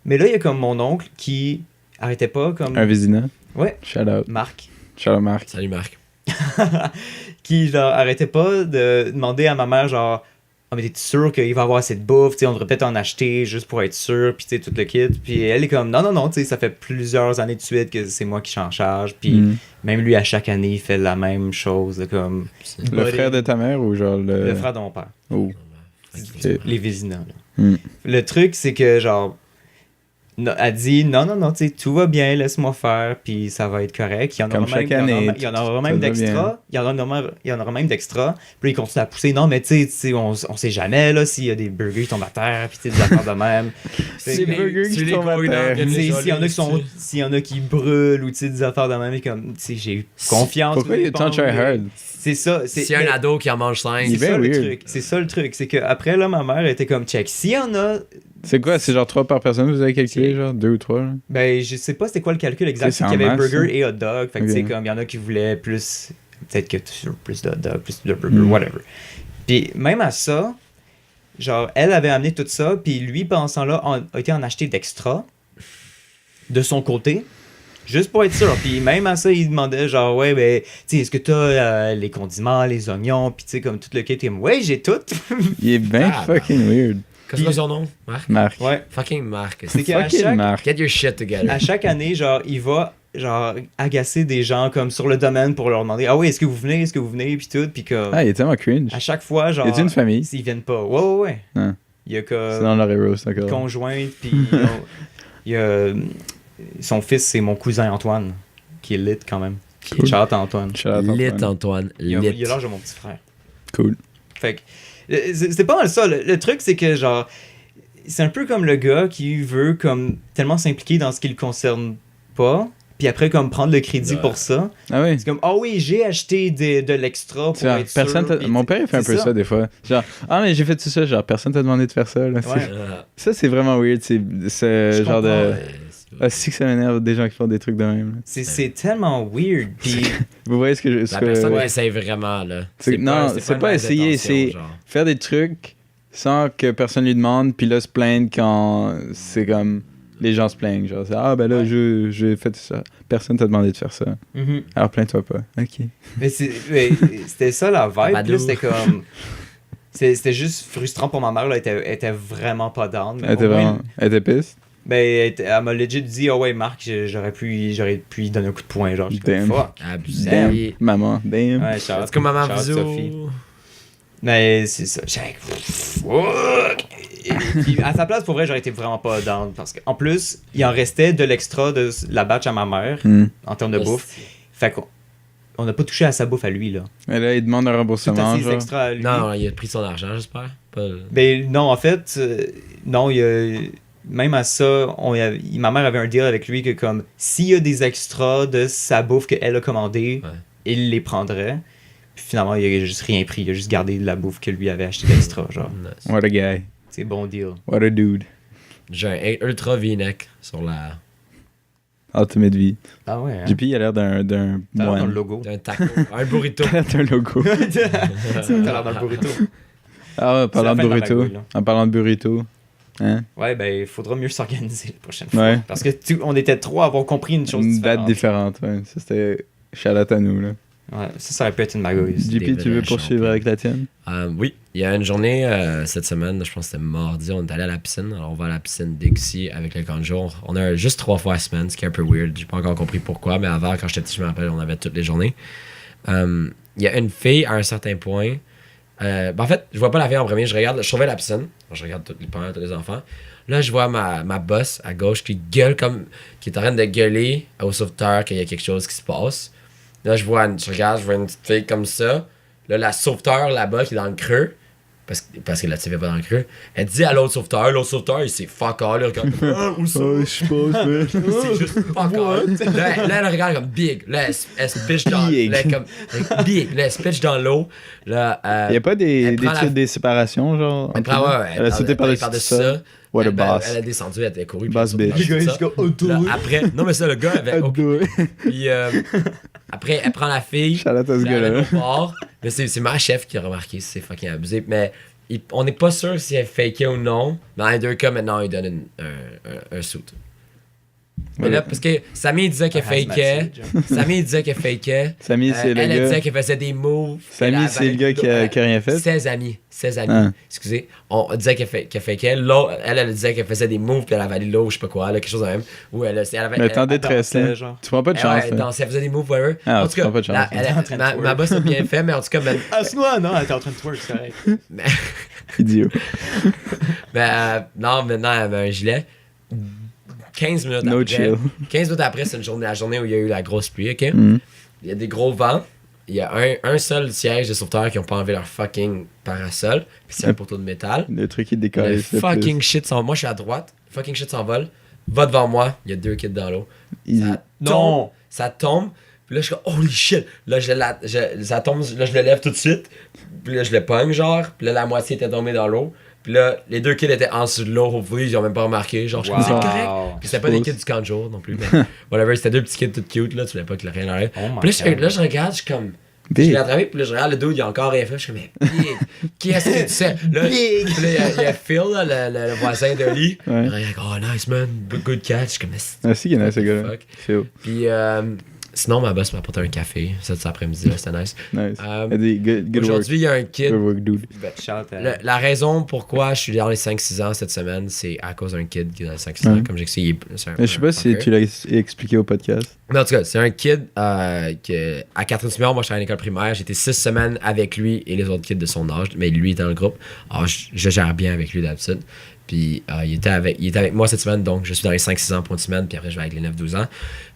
Mais là, il y a comme mon oncle qui arrêtait pas, comme. Un Vézina. Ouais, Shout out. Marc. Shout out Marc. Salut Marc. Qui, genre, arrêtait pas de demander à ma mère, genre. Ah, mais t'es sûr qu'il va y avoir assez de bouffe, tu sais, on devrait peut-être en acheter juste pour être sûr, puis tu sais, tout le kit. Puis elle est comme, non, tu sais, ça fait plusieurs années de suite que c'est moi qui suis en charge, puis Hmm. même lui, à chaque année, il fait la même chose, là, comme. Le frère de ta mère ou genre le. Le frère de mon père. Oh. Ok. Les Vézina, là. Hmm. Le truc, c'est que, genre, elle dit non, tu sais, tout va bien, laisse-moi faire, puis ça va être correct. Il y en Comme aura même, chaque année, il y en aura ça même va d'extra. Il y en aura même d'extra. Puis il continue à pousser. Non, mais tu sais, on sait jamais, là, s'il y a des burgers qui tombent à terre, puis tu sais, des affaires de même. Fait C'est que, burgers qui C'est les tombent à coïnants terre. qui viennent tu sais, les s'il y en a qui brûlent, ou tu sais, des affaires de même, et comme, tu sais, j'ai eu confiance. Pourquoi au il y a tant de départ, try hard? C'est ça. S'il y a un ado qui en mange 5, Il est C'est ça, bien le weird. truc. C'est ça le truc. C'est qu'après, là, ma mère était comme, check, s'il y en a. C'est quoi? C'est genre 3 par personne, vous avez calculé, genre 2 ou 3? Là? Ben, je sais pas c'était quoi le calcul exact. Tu sais, C'est c'est qu'il y en avait masse, burger ça. et hot dog. Fait que, tu sais, Ok. comme il y en a qui voulaient plus. Peut-être que plus de hot dog, plus de burger, Mm. whatever. Puis, même à ça, genre, elle avait amené tout ça. Puis, lui, pendant ce temps-là, a été en acheter d'extra de son côté. Juste pour être sûr. Puis même à ça, il demandait genre, ouais, ben, tu sais, est-ce que t'as les condiments, les oignons, puis tu sais, comme tout le kit. Il me ouais, j'ai tout. Il est bien Ah, fucking weird. Qu'est-ce que c'est son nom? Marc? Marc. Ouais. Fucking Marc. C'est qu'à Fucking chaque, Marc. Get your shit together. à chaque année, genre, il va, genre, agacer des gens comme sur le domaine pour leur demander, ah oui, est-ce que vous venez, puis tout. Puis comme, Ah, il est tellement cringe. à chaque fois, genre, Y a-t-il une famille? s'ils viennent pas. Ouais. Hein. Il y a C'est dans comme leur roast encore. conjointe, puis il y a son fils, c'est mon cousin Antoine, qui est lit quand même. Cool. Shout out à Antoine. Shout out Lit, Antoine. Antoine. Il a Lit. l'âge de mon petit frère. Cool. Fait que c'est pas mal ça. Le truc, c'est que genre, c'est un peu comme le gars qui veut comme tellement s'impliquer dans ce qui le concerne pas, puis après comme prendre le crédit Ouais. pour ça. Ah oui. C'est comme ah oui, j'ai acheté de l'extra pour Genre, être personne sûr. t'a- Mon père il fait un c'est peu ça des fois. Genre, ah mais j'ai fait tout ça, genre personne t'a demandé de faire ça. Là. Ouais. Ça c'est vraiment weird, c'est ce Je genre de... Ouais, Ah, si que ça m'énerve des gens qui font des trucs de même. Là. C'est tellement weird. Puis Vous voyez ce que je... ce La que- personne Ouais. essaye vraiment, là. Non, c'est pas une essayer, intention, c'est- genre. faire des trucs sans que personne lui demande, puis là se plaindre quand c'est comme... Les gens se plaignent, genre, c'est, ah ben là, Ouais. j'ai fait ça. Personne t'a demandé de faire ça. mhm. Alors plains-toi pas. Ok. Mais c'était ça la vibe. Puis Babadou. là, c'était comme. C'était juste frustrant pour ma mère. Là. Elle était vraiment pas down. Mais Elle était au moins, vraiment... Elle était pisse? ben, elle m'a legit dit, oh ouais, Marc, j'aurais pu lui donner un coup de poing. Genre, j'étais comme, Damn. fuck. Abusé. Maman, damn. Ouais, shout out- En tout cas, maman, shout out bisous. Sophie. Mais c'est ça. J'étais fuck. Et puis, à sa place, pour vrai, j'aurais été vraiment pas down. Parce qu'en plus, il en restait de l'extra de la batch à ma mère Hmm. en termes de bouffe. Fait qu'on n'a pas touché à sa bouffe à lui, là. Mais là, il demande un Tout à remboursement, ses genre. extras à lui. Non, il a pris son argent, j'espère. Pas... Ben non, en fait, non, il y a, même à ça, ma mère avait un deal avec lui que comme s'il y a des extras de sa bouffe qu'elle a commandé, Ouais. il les prendrait. Puis finalement, il a juste rien pris, il a juste gardé la bouffe que lui avait acheté d'extra, genre. Nice. What a guy. C'est bon deal. What a dude. J'ai un ultra V-neck sur la... Ultimate V. Ah ouais, hein? JP, il a l'air d'un T'as l'air dans le moine. logo. Un taco. Un burrito. Il a l'air d'un logo. T'as l'air dans le burrito. Ah, en parlant de C'est la fin de la burrito. magouille, là. En parlant de burrito. Hein? Ouais, ben il faudra mieux s'organiser la prochaine fois. Ouais. Parce que on était trois à avoir compris une chose Une date différente. différente, ouais. Ça, c'était shout-out à nous, là. Ouais, ça aurait pu être une magouille. JP, tu veux vrais poursuivre champions. avec la tienne? Oui, il y a une journée cette semaine, je pense que c'était mardi, on est allé à la piscine. Alors on va à la piscine Dixie avec le camp de jour. On a juste 3 fois la semaine, ce qui est un peu weird. J'ai pas encore compris pourquoi, mais avant, quand j'étais petit, je me rappelle, on avait toutes les journées. Il y a une fille à un certain point. En fait, je vois pas la fille en premier, je surveille la piscine. Je regarde tous les parents, tous les enfants. Là, je vois ma boss à gauche qui gueule comme. Qui est en train de gueuler au sauveteur qu'il y a quelque chose qui se passe. Là, je vois une petite fille comme ça. Là, la sauveteur là-bas qui est dans le creux. Parce que la petite fille est pas dans le creux. Elle dit à l'autre sauveteur, il s'est fuck all, il regarde. Ah, où ça? je pense, C'est juste fuck all. Là, elle regarde comme big. Là, elle se pitch dans Big. là, comme big. Là, elle se pitch dans l'eau. Là, Il y a pas des elle prend trucs, des séparations, genre? elle entre prend, nous? ouais, Elle a sauté par-dessus ça. What a Elle boss. a descendu, elle a couru. puis Boss elle a sauté bitch. par-dessus ça. Là, après, non, mais ça, le gars avait. Puis après, elle prend la fille. Shout out à ce puis elle gars-là. amène au port. Mais c'est ma chef qui a remarqué, c'est fucking abusé. Mais on n'est pas sûr si elle fakait ou non. Mais dans les deux cas, maintenant, il donne un suit. Mais Ouais. là, parce que Samy disait qu'elle fakait. Samy disait qu'elle fakait. Samy, c'est le Elle elle disait gars. qu'elle faisait des moves. Samy, Elle c'est le gars qui a rien fait. 16 amis. 16 amis. Ah. Excusez. On disait qu'elle fakait. L'autre, elle disait qu'elle faisait des moves puis elle avalait l'eau, je sais pas quoi, là, quelque chose de même. Ou elle avait. Mais t'es en elle- détresse, dansait, là. genre. Tu prends pas de elle- chance, ouais, là. dansait, elle faisait des moves, whatever. Ah, en tu tout cas, prends pas de chance. la- Elle était en train de ma twerk. boss a bien fait, mais en tout cas, Ah, c'est moi, non, elle était en train de twerk, c'est correct. Idiot. non, maintenant, elle avait un gilet. 15 minutes No après. chill. 15 minutes après, c'est la journée où il y a eu la grosse pluie, ok? Mhm. Il y a des gros vents. Il y a un seul siège de sauveteurs qui ont pas enlevé leur fucking parasol. Puis c'est un poteau de métal. Le truc qui Le décolle. fucking shit s'envole. Moi, je suis à droite. Le fucking shit s'envole. Va devant moi. Il y a 2 kids dans l'eau. Easy. Ça Non. tombe. Ça tombe. Puis là, je suis comme, holy shit. Là, ça tombe. Là, je le lève tout de suite. Puis là, je le pogne, genre. Puis là, la moitié était tombée dans l'eau. Puis là, les 2 kids étaient en dessous de l'eau. Au fond, ils ont même pas remarqué. Genre, je suis comme, c'est Wow. correct. Puis c'était pas des kids du camp de jour non plus. Mais whatever, c'était 2 petits kids tout cute, là. Tu voulais pas que rien arrive. Oh my Puis là, God. là, je regarde, je suis comme. Je Big. l'ai attrapé, puis là, je regarde le dos, il a encore rien fait. Je suis comme, mais big, qui est-ce que tu sais? Là, Big. puis là, il y a Phil, là, le voisin de lit. Ouais. Il regarde, oh, nice man, good catch. Je suis comme, mais Ah, si, qu'il y en a, ce gars-là. fuck. C'est haut. Puis Sinon, ma boss m'a apporté un café cet après-midi, là, c'était nice. Nice. Euh, Good work. Aujourd'hui, il y a un kid. Good work, dude. Shout out. La raison pourquoi je suis dans les 5-6 ans cette semaine, c'est à cause d'un kid qui est dans les 5-6 ans. Ouais. Comme j'explique, c'est un Mais je sais pas si fucker. tu l'as expliqué au podcast. Mais en tout cas, c'est un kid à Catherine-Simard, moi je suis à l'école primaire, j'étais 6 semaines avec lui et les autres kids de son âge, mais lui était dans le groupe. Alors je gère bien avec lui d'habitude. Puis il était avec moi cette semaine, donc je suis dans les 5-6 ans pour une semaine, puis après je vais avec les 9-12 ans.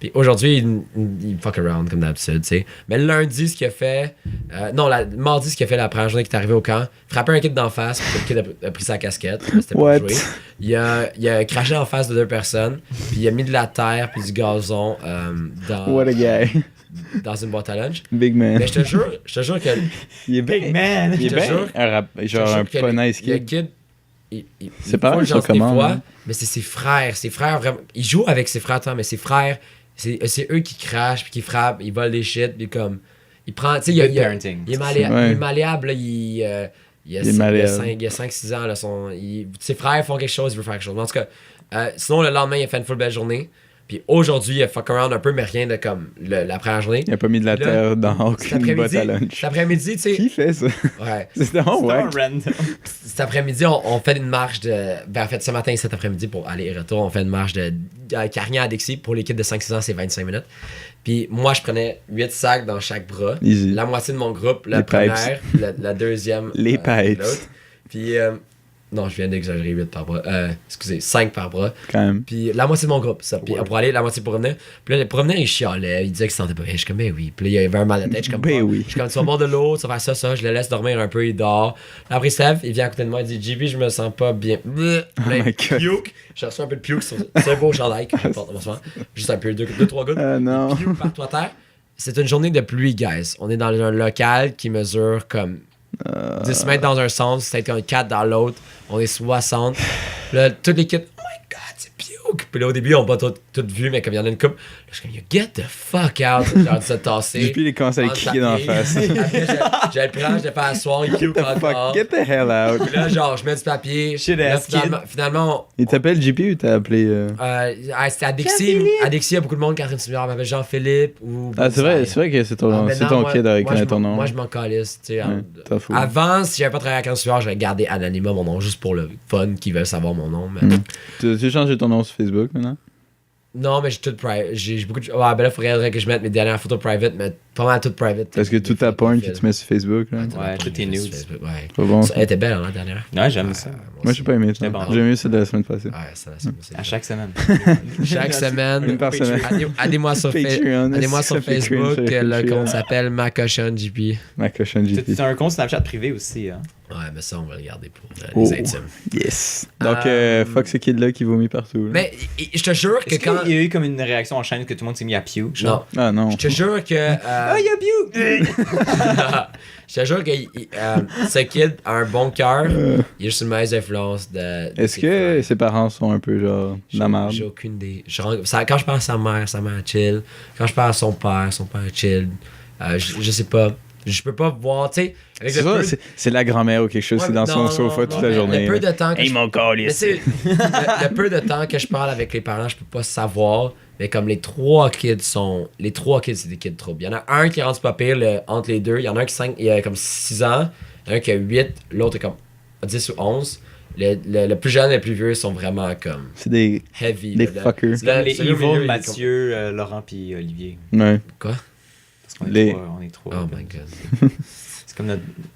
Puis aujourd'hui, il fuck around comme d'habitude, tu sais. Mais le lundi, ce qu'il a fait, mardi, ce qu'il a fait la première journée qu'il est arrivé au camp, frappé un kid d'en face, puis le kid a pris sa casquette, c'était pour What? jouer. Il a craché en face de 2 personnes, puis il a mis de la terre puis du gazon What a guy. dans une boîte à lunch. Big man. Mais je te jure que Il est Big man! Il est te bien jure- genre un pas nice le kid. kid, Ses parents faut sont le genre des comment, fois, hein? mais c'est ses frères vraiment. Il joue avec ses frères, tant, mais ses frères, c'est eux qui crachent, puis qui frappent, ils volent des shit, puis comme. Il prend. Tu sais, Good parenting. il est Ouais. il est malléable, là, il est malléable. a 5-6 ans, là, ses frères font quelque chose, il veut faire quelque chose. Mais en tout cas, sinon, le lendemain, il a fait une full belle journée. Puis aujourd'hui, il a fuck around un peu, mais rien de comme la première journée. Il a pas mis de la Là, terre dans Cet aucune boîte à après-midi, lunch. cet après-midi, tu sais. Qui fait ça? Ouais. C'était vraiment C'est wack. random. Cet après-midi, on fait une marche de. Ben, en fait, ce matin et cet après-midi, pour aller et retour, on fait une marche de Carignan à Dixie. Pour l'équipe de 5-6 ans, c'est 25 minutes. Puis moi, je prenais 8 sacs dans chaque bras. Easy. La moitié de mon groupe, la Les première, la deuxième. Les pipes. l'autre. Puis. Non, je viens d'exagérer 8 par bras. Excusez, 5 par bras. Quand même. Puis la moitié de mon groupe, ça. Puis pour aller, la moitié pour revenir. Puis là, pour revenir, il chialait. Il disait qu'il se sentait pas bien. Je suis comme, ben oui. Puis là, il y avait un mal de tête. Je suis comme, Ben oui. Je suis comme, tu vas boire de l'eau, tu vas faire ça. Je le laisse dormir un peu, il dort. Après, Steph, il vient à côté de moi, il dit, JB, je me sens pas bien. Là, my il God. puke. J'ai reçu un peu de puke sur un beau chandail que je porte en ce moment. Juste un peu, 2-3 gouttes. Ah non. Puke partout à terre. C'est une journée de pluie, guys. On est dans un local qui mesure comme 10 mètres dans un sens, c'est comme 4 dans l'autre. On est 60. Puis là, toute l'équipe, oh my god, c'est puke. Puis là, au début, on n'a pas tout vu, mais comme il y en a une coupe, là, je suis comme, get the fuck out. J'ai envie de se tasser. Puis il commence à Prendre crier dans la papier. face. Après, j'ai le plan, je l'ai fait asseoir, il Get puke the encore. fuck, get the hell out. Puis là, genre, je mets du papier. Shit Là, ass kid. finalement, Il t'appelle JP ou t'as appelé. c'était à Dixie. À Dixie, il y a beaucoup de monde. Catherine Simard m'appelle Jean-Philippe. Ou Ah, c'est vrai que c'est ton, c'est ton kid avec ton nom. Moi, je m'en calisse. Tu sais, Ouais, t'en fous. avant, si j'avais pas travaillé à Catherine Simard, j'aurais gardé anonymat mon nom juste pour le fun qui veulent savoir mon nom. Mais... Tu as changé ton nom sur Facebook maintenant? Non, mais j'ai tout private. J'ai beaucoup de. Ouais, ben là, il faudrait que je mette mes dernières photos private, mais pas mal tout private. Parce que tout ta porn que tu mets sur Facebook, là. Ouais, tout est news. Ouais. Pas bon. Elle était belle, hein, la dernière. Ouais, j'aime ça. Moi, j'ai pas aimé ça. C'était bon. J'ai aimé ça de la semaine passée. Ouais, ça, c'est À chaque semaine. Chaque semaine. Une par semaine. Aidez-moi sur, Patreon, aidez-moi ça sur fait Facebook. cringe, Le Patreon. compte s'appelle Ma Cochonne JP. Ma cochonne JP. C'est un compte Snapchat privé aussi. Hein. Ouais, mais ça, on va le garder pour Oh. les intimes. Yes. Donc, fuck ce kid-là qui vomit partout. là. Mais je te jure que Est-ce quand. qu'il y a eu comme une réaction en chaîne que tout le monde s'est mis à puke? genre? Non. Ah non. Je te jure que. Ah, il y a puke! Je te jure que ce kid a un bon cœur. Il est juste une mauvaise influence de. Est-ce que ses parents sont un peu genre de la merde? J'ai aucune idée. Quand je pense à sa mère chill. Quand je pense à son père chill. Je sais pas. Je peux pas voir, tu sais. C'est ça, c'est la grand-mère ou quelque chose, Ouais, c'est dans son non, sofa non, toute non, la journée. Le peu de temps que Hey, je- mon corps, Mais tu sais, le peu de temps que je parle avec les parents, je peux pas savoir. Mais comme les trois kids, c'est des kids trop. Il y en a un qui rentre pas pire entre les deux. Il y en a un il a comme 6 ans. Il y en a un qui a 8. L'autre est comme 10 ou 11. Le plus jeune et le plus vieux sont vraiment comme C'est des heavy. Des là. fuckers. C'est comme les celui au milieu, il Evil, est Mathieu, Laurent puis Olivier. Ouais. Quoi? Parce qu'on est Les- trois. On est trois. Oh my god. C'est comme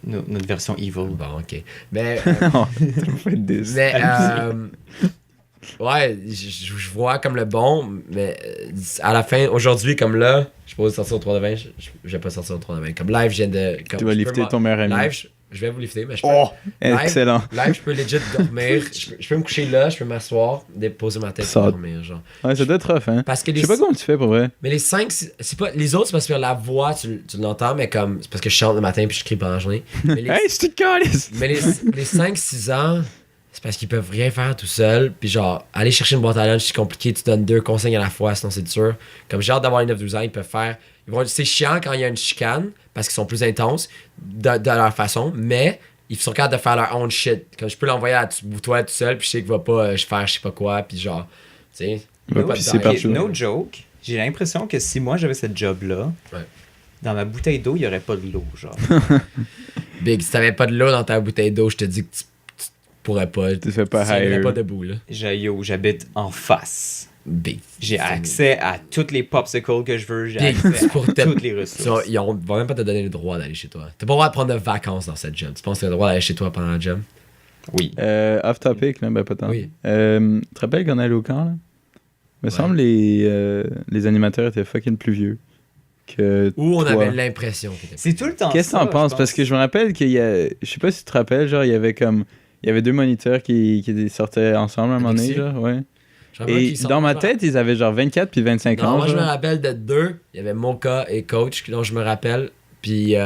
notre version Evil. Bon, ok. Mais, Oh, t'as fait des- mais ouais, je vois comme le bon, mais à la fin, aujourd'hui, comme là, je suis supposé sortir au 3 de 20, je vais pas sortir au 3 de 20. Comme live, je viens de. Comme, Tu vas je peux lifter m'en- ton meilleur ami. Live, je vais vous lifter, mais je peux. Oh! Excellent. Live, je peux legit dormir. Je peux me coucher là, je peux m'asseoir, déposer ma tête Ça- et dormir, genre. Ouais, ça doit être rough, hein. Parce que Je les. sais pas comment tu fais pour vrai. Mais les 5, c'est pas. Les autres, c'est parce que la voix, tu l'entends, mais comme. C'est parce que je chante le matin puis je crie pendant la journée. Mais les, Hey, je te calisse! mais les 5-6 ans, c'est parce qu'ils peuvent rien faire tout seuls. Puis genre, aller chercher une boîte à lunch, c'est compliqué. Tu donnes 2 consignes à la fois, sinon c'est dur. Comme j'ai hâte d'avoir les 9-12 ans, ils peuvent faire. C'est chiant quand il y a une chicane, parce qu'ils sont plus intenses de leur façon, mais ils sont capables de faire leur own shit. Comme je peux l'envoyer à la toilette tout seul, puis je sais qu'il va pas faire je sais pas quoi, puis genre, tu sais. il va Ouais, pas puis te c'est dire, partout. No joke. J'ai l'impression que si moi j'avais cette job-là, Ouais. dans ma bouteille d'eau, il n'y aurait pas de l'eau, genre. Big, si t'avais pas de l'eau dans ta bouteille d'eau, je te dis que tu pourrais pas. Tu fais pas tu tiendrais hire. pas debout, là. J'habite en face. Big. J'ai accès à toutes les popsicles que je veux, j'ai Big, accès pour à te- toutes les ressources. Ils vont même pas te donner le droit d'aller chez toi. T'as pas le droit de prendre de vacances dans cette job. Tu penses que t'as le droit d'aller chez toi pendant la job? Oui. Off topic, là, ben pas tant. Oui. Tu te rappelles qu'on allait au camp, là? Me semble les animateurs étaient fucking plus vieux que Ou on toi. avait l'impression que t'étais. C'est tout le temps Qu'est-ce que ça, t'en penses? je Parce que je me rappelle qu'il y a... Je sais pas si tu te rappelles, genre, il y avait deux moniteurs qui sortaient ensemble à un moment donné, Alexis? genre, ouais. Je me rappelle Et qu'ils sont dans ma pas- tête, ils avaient genre 24 puis 25 Non, ans. moi je me genre. rappelle de deux. Il y avait Mocha et Coach, dont je me rappelle. Puis,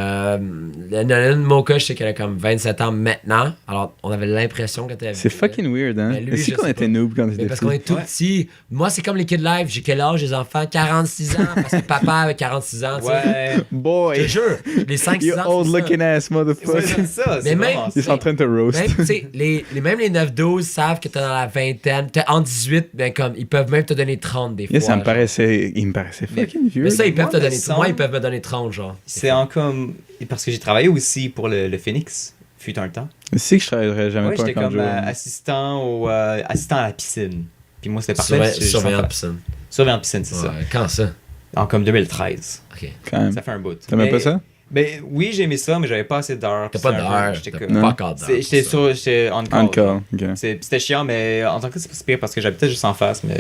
Mocha, je sais qu'elle a comme 27 ans maintenant. Alors, on avait l'impression qu'elle était. C'est fucking weird, hein? Mais lui, Mais c'est je qu'on sais était pas. noob quand Mais c'était parce qu'on est tout Ouais. petits. Moi, c'est comme les Kids Live. J'ai quel âge, les enfants? 46 ans. Parce que papa avait 46 ans, tu sais. Ouais. Je te Boy, jure, les 5-6 you ans. old c'est ça. looking ass Ouais, motherfucker. c'est ça, Mais c'est même- vraiment Ils sont en train de te roast. Même, tu sais, même les 9-12 savent que t'es dans la vingtaine. T'es en 18, ben comme, ils peuvent même te donner 30 des fois. Yeah, ça me genre. il me paraissait fucking vieux. Mais ça, ils Moi, peuvent te me donner. semble- Moi, ils peuvent me donner 30, genre. C'est en comme... Parce que j'ai travaillé aussi pour le Phoenix, fut un temps. C'est que je travaillerais jamais Ouais, pas j'étais un camp comme de jour. assistant à la piscine. Puis moi, c'était parfait. parce que Surveillant de je- piscine. Surveillant de piscine, c'est ça. Ouais, quand ça? En comme 2013. Ok. Quand même. Ça fait un bout. T'aimais Mais- pas ça? Ben oui, j'ai aimé ça, mais j'avais pas assez d'heures. T'as puis pas c'était un d'heure. peu- j'étais T'as comme- Non. pas encore d'heure. J'étais on call. On call, ok. C'était chiant, mais en tant que ça, c'est pas si pire parce que j'habitais juste en face, mais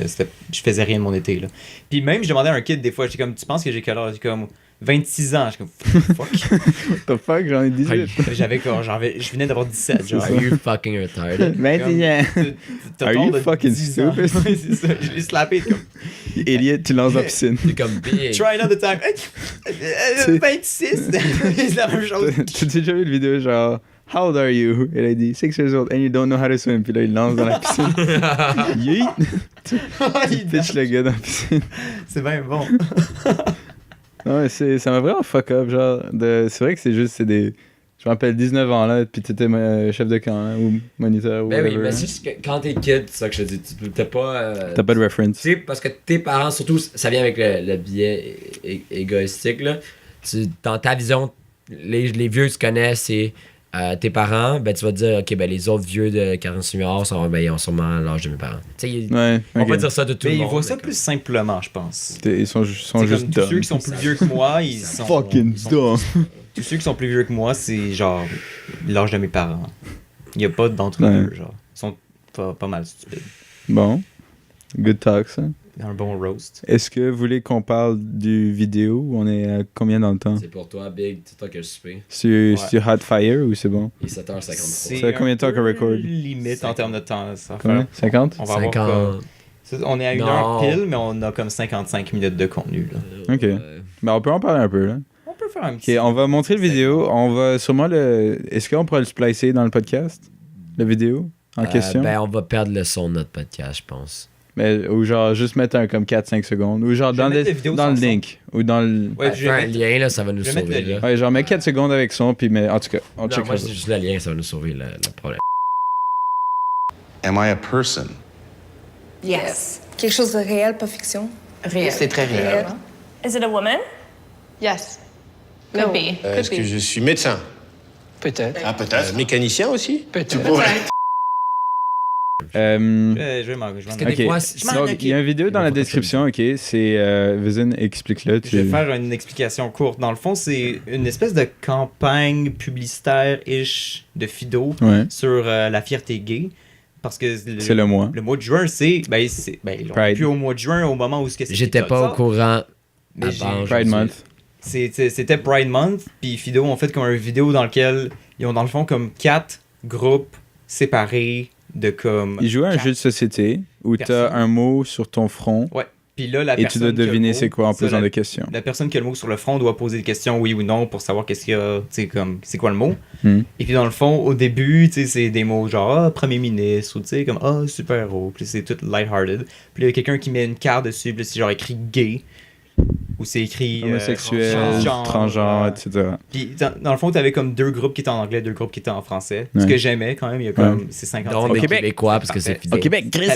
je faisais rien de mon été. Là. Puis même, je demandais à un kid des fois, j'étais comme, tu penses que j'ai quel âge? J'ai comme 26 ans. J'étais comme, fuck. What the fuck, j'en ai 18. Je venais d'avoir 17. Genre. Are you fucking retarded? 21 ans. T'as Are tort you de fucking 10 ans. stupid? Ouais, c'est ça. Je l'ai slappé comme, Elliot, tu lances dans la piscine. C'est comme big. try another time. 26. C'est la même chose. T'as déjà vu le vidéo genre How old are you? Elle a dit 6 years old and you don't know how to swim. Puis là, il lance dans la piscine. Yeet! Tu pitches le gars dans la piscine. C'est bien bon. Non, mais ça m'a vraiment fuck up. Genre, c'est vrai que c'est des. Je me rappelle 19 ans là, puis t'étais chef de camp là, ou moniteur ou Ben oui, whatever, mais hein. c'est juste que quand t'es kid, c'est ça que je te dis. T'as pas. T'as pas de reference. Tu sais, parce que tes parents, surtout, ça vient avec le biais égoïstique, là. Dans ta vision, les vieux que tu connais, c'est tes parents, ben tu vas te dire, ok, ben les autres vieux de 48 ans, ils ont sûrement l'âge de mes parents. Tu sais, Ouais, on va ok. pas dire ça de tout Mais le ils monde. voient ça mais plus simplement, je pense. Ils sont C'est juste comme tous dumb. ceux qui sont plus vieux que moi, ils sont... Fucking ils sont- dumb. Tous ceux qui sont plus vieux que moi, c'est genre l'âge de mes parents. Il n'y a pas d'entre Ouais. deux, genre. Ils sont pas mal stupides. Bon. Good talk, ça. Un bon roast. Est-ce que vous voulez qu'on parle du vidéo? On est à combien dans le temps? C'est pour toi, Big, c'est toi que je suis. C'est Hot Fire ou c'est bon? Il est 7h53. Ça fait combien de temps un qu'on peu record? Limite en termes de temps. Ça va Combien? faire- 50? On va avoir 50. comme- On est à 1 Non. heure pile, mais on a comme 55 minutes de contenu. Là. Ok. Ben, on peut en parler un peu, là. On peut faire un Ok, petit... on va montrer le vidéo. On va sûrement le... Est-ce qu'on pourra le splicer dans le podcast? La vidéo? En question? Ben, on va perdre le son de notre podcast, je pense. Mais, ou genre, juste mettre un comme 4-5 secondes. Ou genre Je vais dans, mettre la vidéo dans le sans son. link. Ou dans le... Ouais, Ben, je fais vais un mettre- lien, là, ça va nous je vais mettre sauver. le lien. Là. Ouais, genre, mets 4 secondes avec son, puis mais en tout cas, on Non, checkera moi, ça. c'est juste le lien, ça va nous sauver le problème. Am I a person? Yes. Quelque chose de réel, pas fiction. Réel. C'est très réel. Is it a woman? Yes. No. Could be. Est-ce que je suis médecin? Peut-être. Ah, peut-être. Mécanicien aussi? Peut-être. Je vais m'en... je vais Parce que m'en- des Ok, fois, Je m'en donc occupe. il y a une vidéo dans On la va faire ça. description, ok, c'est... Vision, explique-le. Je vais faire une explication courte. Dans le fond, c'est une espèce de campagne publicitaire-ish de Fido Ouais, sur la fierté gay. Parce que c'est le mois. le mois de juin, c'est... Ben, on est Pride. plus au mois de juin, au moment où ce que c'est j'étais l'épisode pas au sort. courant Mais j'ai- avant. Pride aujourd'hui. Month. C'était Pride Month, puis Fido ont fait comme une vidéo dans laquelle ils ont dans le fond comme 4 groupes séparés de comme... Il jouait à un quatre jeu de société où tu as personnes. un mot sur ton front Ouais. Puis là, la et tu personne dois qui a le deviner mot, c'est quoi en ça, posant la- des questions. La personne qui a le mot sur le front doit poser des questions, oui ou non, pour savoir qu'est-ce qu'il y a, tu sais, comme, c'est quoi le mot. Hmm. Et puis dans le fond, au début, tu sais, c'est des mots genre, premier ministre, ou tu sais, comme, super-héros, puis c'est tout lighthearted. Puis là, il y a quelqu'un qui met une carte dessus, puis là, c'est genre écrit gay, ou c'est écrit Homosexuel, transgenre, transgenre, ouais. etc. Puis dans le fond, t'avais comme 2 groupes qui étaient en anglais, 2 groupes qui étaient en français. Ce Ouais. que j'aimais quand même, il y a comme, c'est 50 Donc, des Québec. Québécois, parce que c'est Parfait. fidèle. Québec, Chris!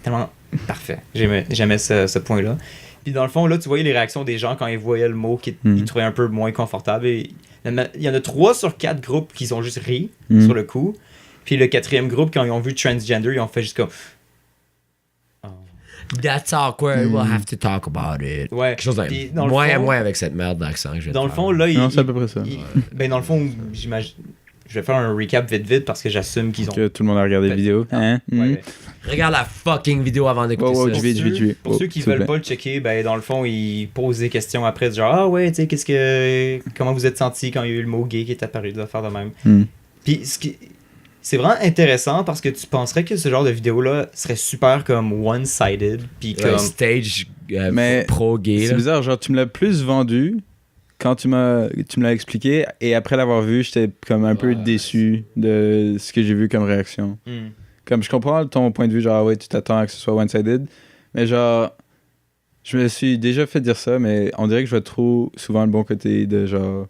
tellement parfait. J'aimais ce point-là. Puis dans le fond, là, tu voyais les réactions des gens quand ils voyaient le mot qu'ils trouvaient un peu moins confortable. Et il y en a 3 sur 4 groupes qui ont juste ri sur le coup. Puis le 4e groupe, quand ils ont vu transgender, ils ont fait juste comme... That's awkward, we'll have to talk about it. Ouais. Quelque chose Puis, de dans le moins et fond- moins avec cette merde d'accent que je viens de Dans le faire. fond, là, Non, c'est à peu près ça. Ben, dans le fond, j'imagine... Je vais faire un recap vite parce que j'assume qu'ils ont... Que tout le monde a regardé la vidéo. Hein? Ouais, Regarde la fucking vidéo avant d'écouter Wow, ça. je vais. Pour ceux qui s'il vous veulent plaît. pas le checker, ben dans le fond, ils posent des questions après, du genre, ah ouais, tu sais, comment vous êtes senti quand il y a eu le mot gay qui est apparu, de faire de même. Puis c'est vraiment intéressant parce que tu penserais que ce genre de vidéo-là serait super comme one-sided, puis Ouais, comme... stage Mais pro-gay. C'est bizarre, genre tu me l'as plus vendu quand tu me l'as expliqué et après l'avoir vu, j'étais comme un peu Ouais. déçu de ce que j'ai vu comme réaction. Hmm. Comme je comprends ton point de vue, genre ouais, tu t'attends à que ce soit one-sided, mais genre je me suis déjà fait dire ça, mais on dirait que je vois trop souvent le bon côté de genre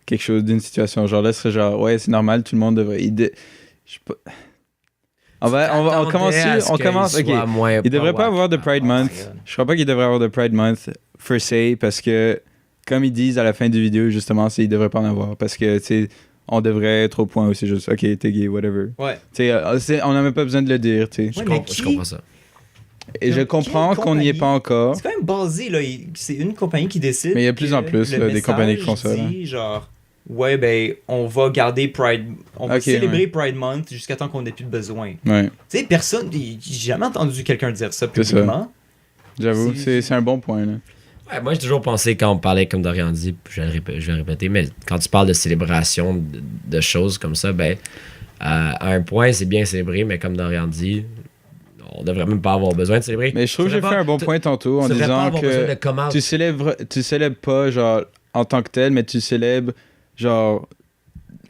quelque chose d'une situation. Genre là, ce serait genre ouais, c'est normal, tout le monde devrait. Je sais pas. On commence. Ok. Il devrait pas avoir de Pride Oh my Month. God. Je crois pas qu'il devrait avoir de Pride Month per se parce que comme ils disent à la fin du vidéo justement, il devrait pas en avoir parce que tu sais on devrait être au point où c'est juste ok t'es gay whatever. Ouais. Tu sais on n'a même pas besoin de le dire tu sais. Ouais, mais Je comprends ça. Et je Quelle comprends qu'on n'y est compagnie? pas encore. C'est quand même basé, là. C'est une compagnie qui décide. Mais il y a plus en que plus, le là, des compagnies qui font ça, message dit, genre, ouais, ben, on va garder Pride. On va Ok, célébrer ouais. Pride Month jusqu'à temps qu'on n'ait plus de besoin. Ouais, Tu sais, personne. J'ai jamais entendu quelqu'un dire ça C'est ça. publiquement. j'avoue, C'est- c'est un bon point là. Ouais, moi, j'ai toujours pensé, quand on parlait, comme Dorian dit, puis je vais le répéter, mais quand tu parles de célébration de choses comme ça, ben, à un point, c'est bien célébré, mais comme Dorian dit, on devrait même pas avoir besoin de célébrer. Mais je trouve que j'ai fait un bon point tantôt en Tu devrais pas disant avoir besoin de que comment. tu célèbres pas genre en tant que tel, mais tu célèbres genre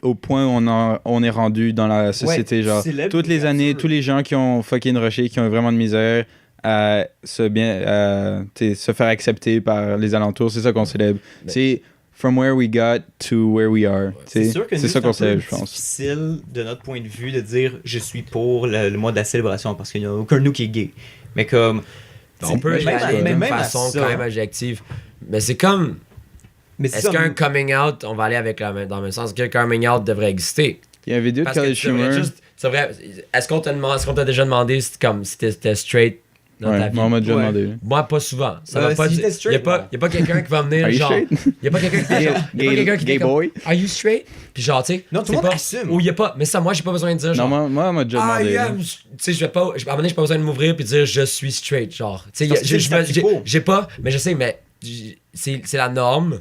au point où on est rendu dans la société. Ouais, genre tu célèbres toutes les années, l'ouverture. tous les gens qui ont fucking rushé, qui ont vraiment de misère à se faire accepter par les alentours, c'est ça qu'on célèbre. Mais- C'est from where we got to where we are. C'est t'sais. sûr que c'est nous, ça qu'on un peu célèbre, je pense. difficile de notre point de vue de dire je suis pour le mois de la célébration parce qu'il n'y a aucun de nous qui est gay. Mais comme. On peut mais y aller même d'une à façon ça. quand même adjective. Mais c'est comme, Mais c'est est-ce ça, qu'un coming out, on va aller avec dans le même sens, qu'un coming out devrait exister? Il y a une vidéo de Parce que Kelly tu devrais Schumer. juste, c'est vrai, est-ce qu'on t'a déjà demandé si t'étais straight dans ta Ouais, vie? moi, on m'a déjà Ouais. demandé. Moi, pas souvent. Ça va pas si du- t'es straight, y a pas quelqu'un qui va venir Are you genre. straight? Y a pas quelqu'un qui fait genre. Y a pas quelqu'un qui Gay fait comme, boy? Are you straight? Puis genre, tu sais. Non, tout c'est le monde pas- assume. Ou y a pas. Mais ça, moi, j'ai pas besoin de dire Non, genre. moi, on m'a déjà demandé. là. Tu sais, je vais pas. À un moment donné, j'ai pas besoin de m'ouvrir puis de dire je suis straight. Genre, tu sais, Parce que c'est le statu quo. j'ai pas. Mais je sais, mais c'est la norme.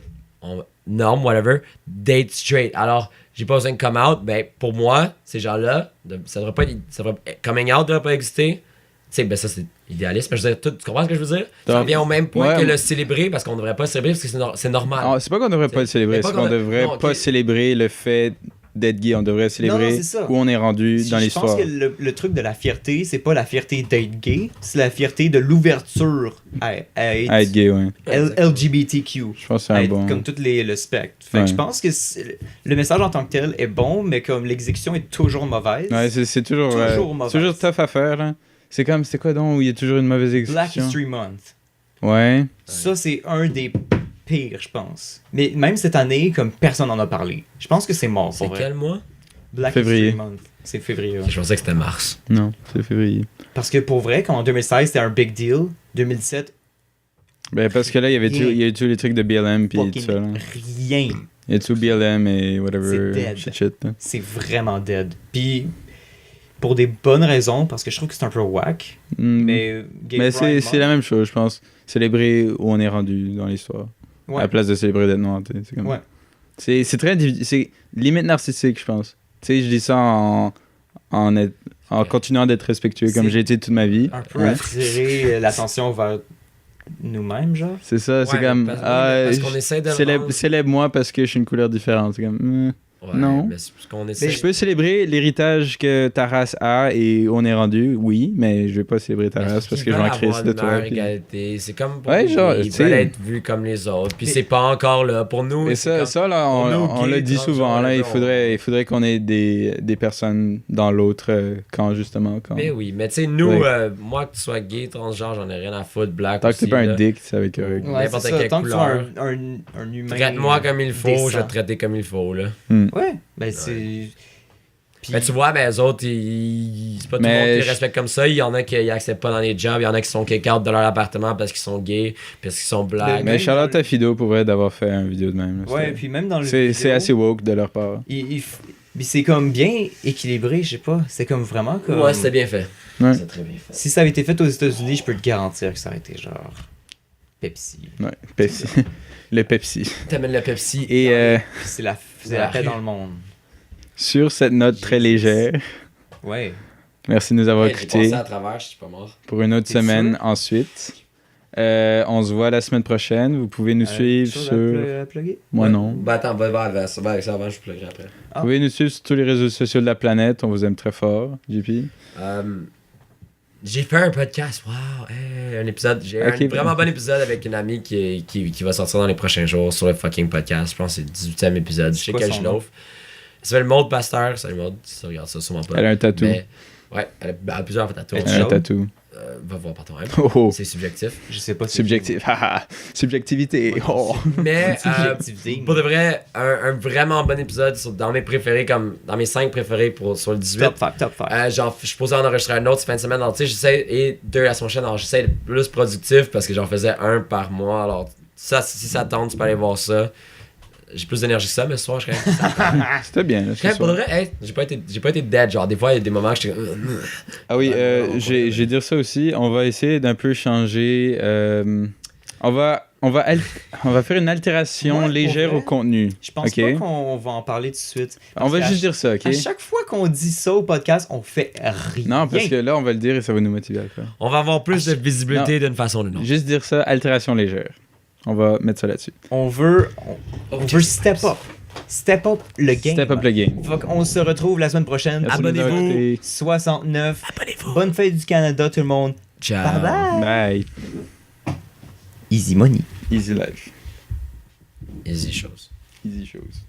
Norme, whatever. Date straight. Alors, j'ai pas besoin de come out. Ben, pour moi, ces gens-là, ça devrait pas. Coming out devrait pas exister. Tu sais, ben ça, c'est idéaliste. Mais je veux dire, tu comprends ce que je veux dire? Ça Donc, revient au même point ouais, que mais- le célébrer parce qu'on devrait pas célébrer parce que c'est normal. Ah, c'est pas qu'on devrait pas le célébrer, Mais pas c'est qu'on qu'on- devrait non, ok. pas célébrer le fait d'être gay. On devrait célébrer c'est ça. où on est rendu dans Je l'histoire. pense que le truc de la fierté, c'est pas la fierté d'être gay, c'est la fierté de l'ouverture à être, À être gay, ouais. LGBTQ. Je pense que c'est À un être bon. comme tout le spectre. Fait que Ouais. je pense que le message en tant que tel est bon, mais comme l'exécution est toujours mauvaise. Ouais, c'est toujours. Toujours mauvaise. c'est toujours tough à faire, là. C'est comme, c'est quoi donc où il y a toujours une mauvaise Black exécution? History Month. Ouais. Ça, c'est un des pires, je pense. Mais même cette année, comme personne n'en a parlé. Je pense que c'est mort C'est pour vrai. quel mois? Black Février. History Month. C'est février. ouais. Je pensais que c'était mars. Non, c'est février. Parce que pour vrai, quand en 2016, c'était un big deal. 2017, Ben, parce que là, il y avait Rien. il y a eu tous les trucs de BLM puis tout fucking ça, là. rien. Il y a tout BLM et whatever. C'est dead. Shit. là. C'est vraiment dead. Puis, pour des bonnes raisons, parce que je trouve que c'est un peu whack. Mm. Mais, Gay Mais Pride c'est la Month, même chose, je pense. Célébrer où on est rendu dans l'histoire. ouais. À la place de célébrer d'être noir, tu sais, c'est comme... Ouais. C'est très... C'est limite narcissique, je pense. Tu sais, je dis ça en continuant d'être respectueux, comme C'est j'ai été toute ma vie. Un peu Ouais. attirer l'attention vers nous-mêmes, genre. C'est ça, c'est Ouais, comme... parce qu'on essaie de le rendre- Célèbre-moi parce que je suis une couleur différente. C'est comme... Ouais, Non. Mais c'est ce qu'on essaie. Mais je peux célébrer l'héritage que ta race a et on est rendu, oui, mais je vais pas célébrer ta race parce que je m'en crisse de toi. puis- Égalité. C'est comme pour Ouais, les genre, gays, tu ils sais. veulent être vus comme les autres. Puis c'est pas encore là. Pour nous, Mais c'est ça là, pour nous, on gays, le dit souvent, là, transgenres, il faudrait qu'on ait des personnes dans l'autre quand justement. Quand... Mais oui, mais tu sais, nous, Ouais. moi, que tu sois gay, transgenre, j'en ai rien à foutre, black Tant que t'es aussi, pas là. un dick, ça va être correct. Ouais, N'importe c'est ça. quelle Tant que tu sois couleur. un humain. Traite-moi comme il faut, décent. je vais te traiter comme il faut, là. Ouais, ben c'est. Puis- Mais tu vois, ben, eux autres, c'est pas tout le Mais monde qui les je- respecte comme ça. Il y en a qui acceptent pas dans les jobs. Il y en a qui sont kick-out de leur appartement parce qu'ils sont gays, parce qu'ils sont blacks. Mais Même Charlotte dans à Fido pour vrai d'avoir fait une vidéo de même. là, Ouais, c'était- puis même dans le. c'est assez woke de leur part. Puis c'est comme bien équilibré, je sais pas. C'est comme vraiment comme. Ouais, c'était bien fait. Ouais. C'est très bien fait. Si ça avait été fait aux États-Unis, je peux te garantir que ça aurait été genre. Pepsi. Ouais, Pepsi. Le Pepsi. T'amènes le Pepsi. Et Puis c'est la la paix rue. dans le monde. sur cette note très légère, Ouais. merci de nous avoir Hey, j'ai écoutés passé à travers, je suis pas mort. pour une autre T'es semaine sûr? ensuite. On se voit la semaine prochaine. Vous pouvez nous suivre Chose sur... à plugger? Moi non. Ben attends, va vers ça avant, je pleurerai après. Vous pouvez nous suivre sur tous les réseaux sociaux de la planète. On vous aime très fort, JP. J'ai fait un podcast, wow, hey, un épisode, j'ai Ok, un vraiment bon épisode avec une amie qui va sortir dans les prochains jours sur le fucking podcast. Je pense que c'est le 18e épisode, je sais quoi quel son je nom? l'offre. Ça s'appelle Maud Pasteur, salut Maud, si tu regardes ça, sûrement pas. Elle a un tatou. Mais, ouais, elle a plusieurs tatouages. Elle Elle a un chaude? tatou. Va voir par toi-même, Oh, oh. c'est subjectif. Je sais pas si. Subjectif. Haha. Subjectivité. Oh. Mais, Subjectivité. pour de vrai, un vraiment bon épisode dans mes préférés, comme dans mes 5 préférés sur le 18. Top 5, top 5. Genre, je suis posé en enregistrer un autre cette fin de semaine. Alors, tu sais, j'essaie, et 2 la semaine prochaine. Alors, j'essaie d'être plus productif parce que j'en faisais 1 par mois. Alors, ça, si ça tente, tu peux aller voir ça. J'ai plus d'énergie que ça, mais ce soir, je serais. C'était bien. là, ce Pour de soir. vrai, hey, j'ai pas été dead. Genre, des fois, il y a des moments que j'étais. Ah oui, Ouais, j'ai dire ça aussi. On va essayer d'un peu changer. On va faire une altération Ouais, pour légère vrai. au contenu. Je pense ok? pas qu'on va en parler tout de suite. On va Parce juste qu'à dire ça, ok? À chaque fois qu'on dit ça au podcast, on fait rien. Non, parce que là, on va le dire et ça va nous motiver à le faire. On va avoir plus de visibilité d'une façon ou d'une autre. Juste dire ça, altération légère. On va mettre ça là-dessus. On veut step up. Step up le game. Step up le game. On se retrouve la semaine prochaine. Merci de nous avoir Abonnez-vous. écoutés. 69. Abonnez-vous. Bonne fête du Canada, tout le monde. Ciao. Bye bye. Bye. Easy money. Easy life. Easy chose. Easy choses.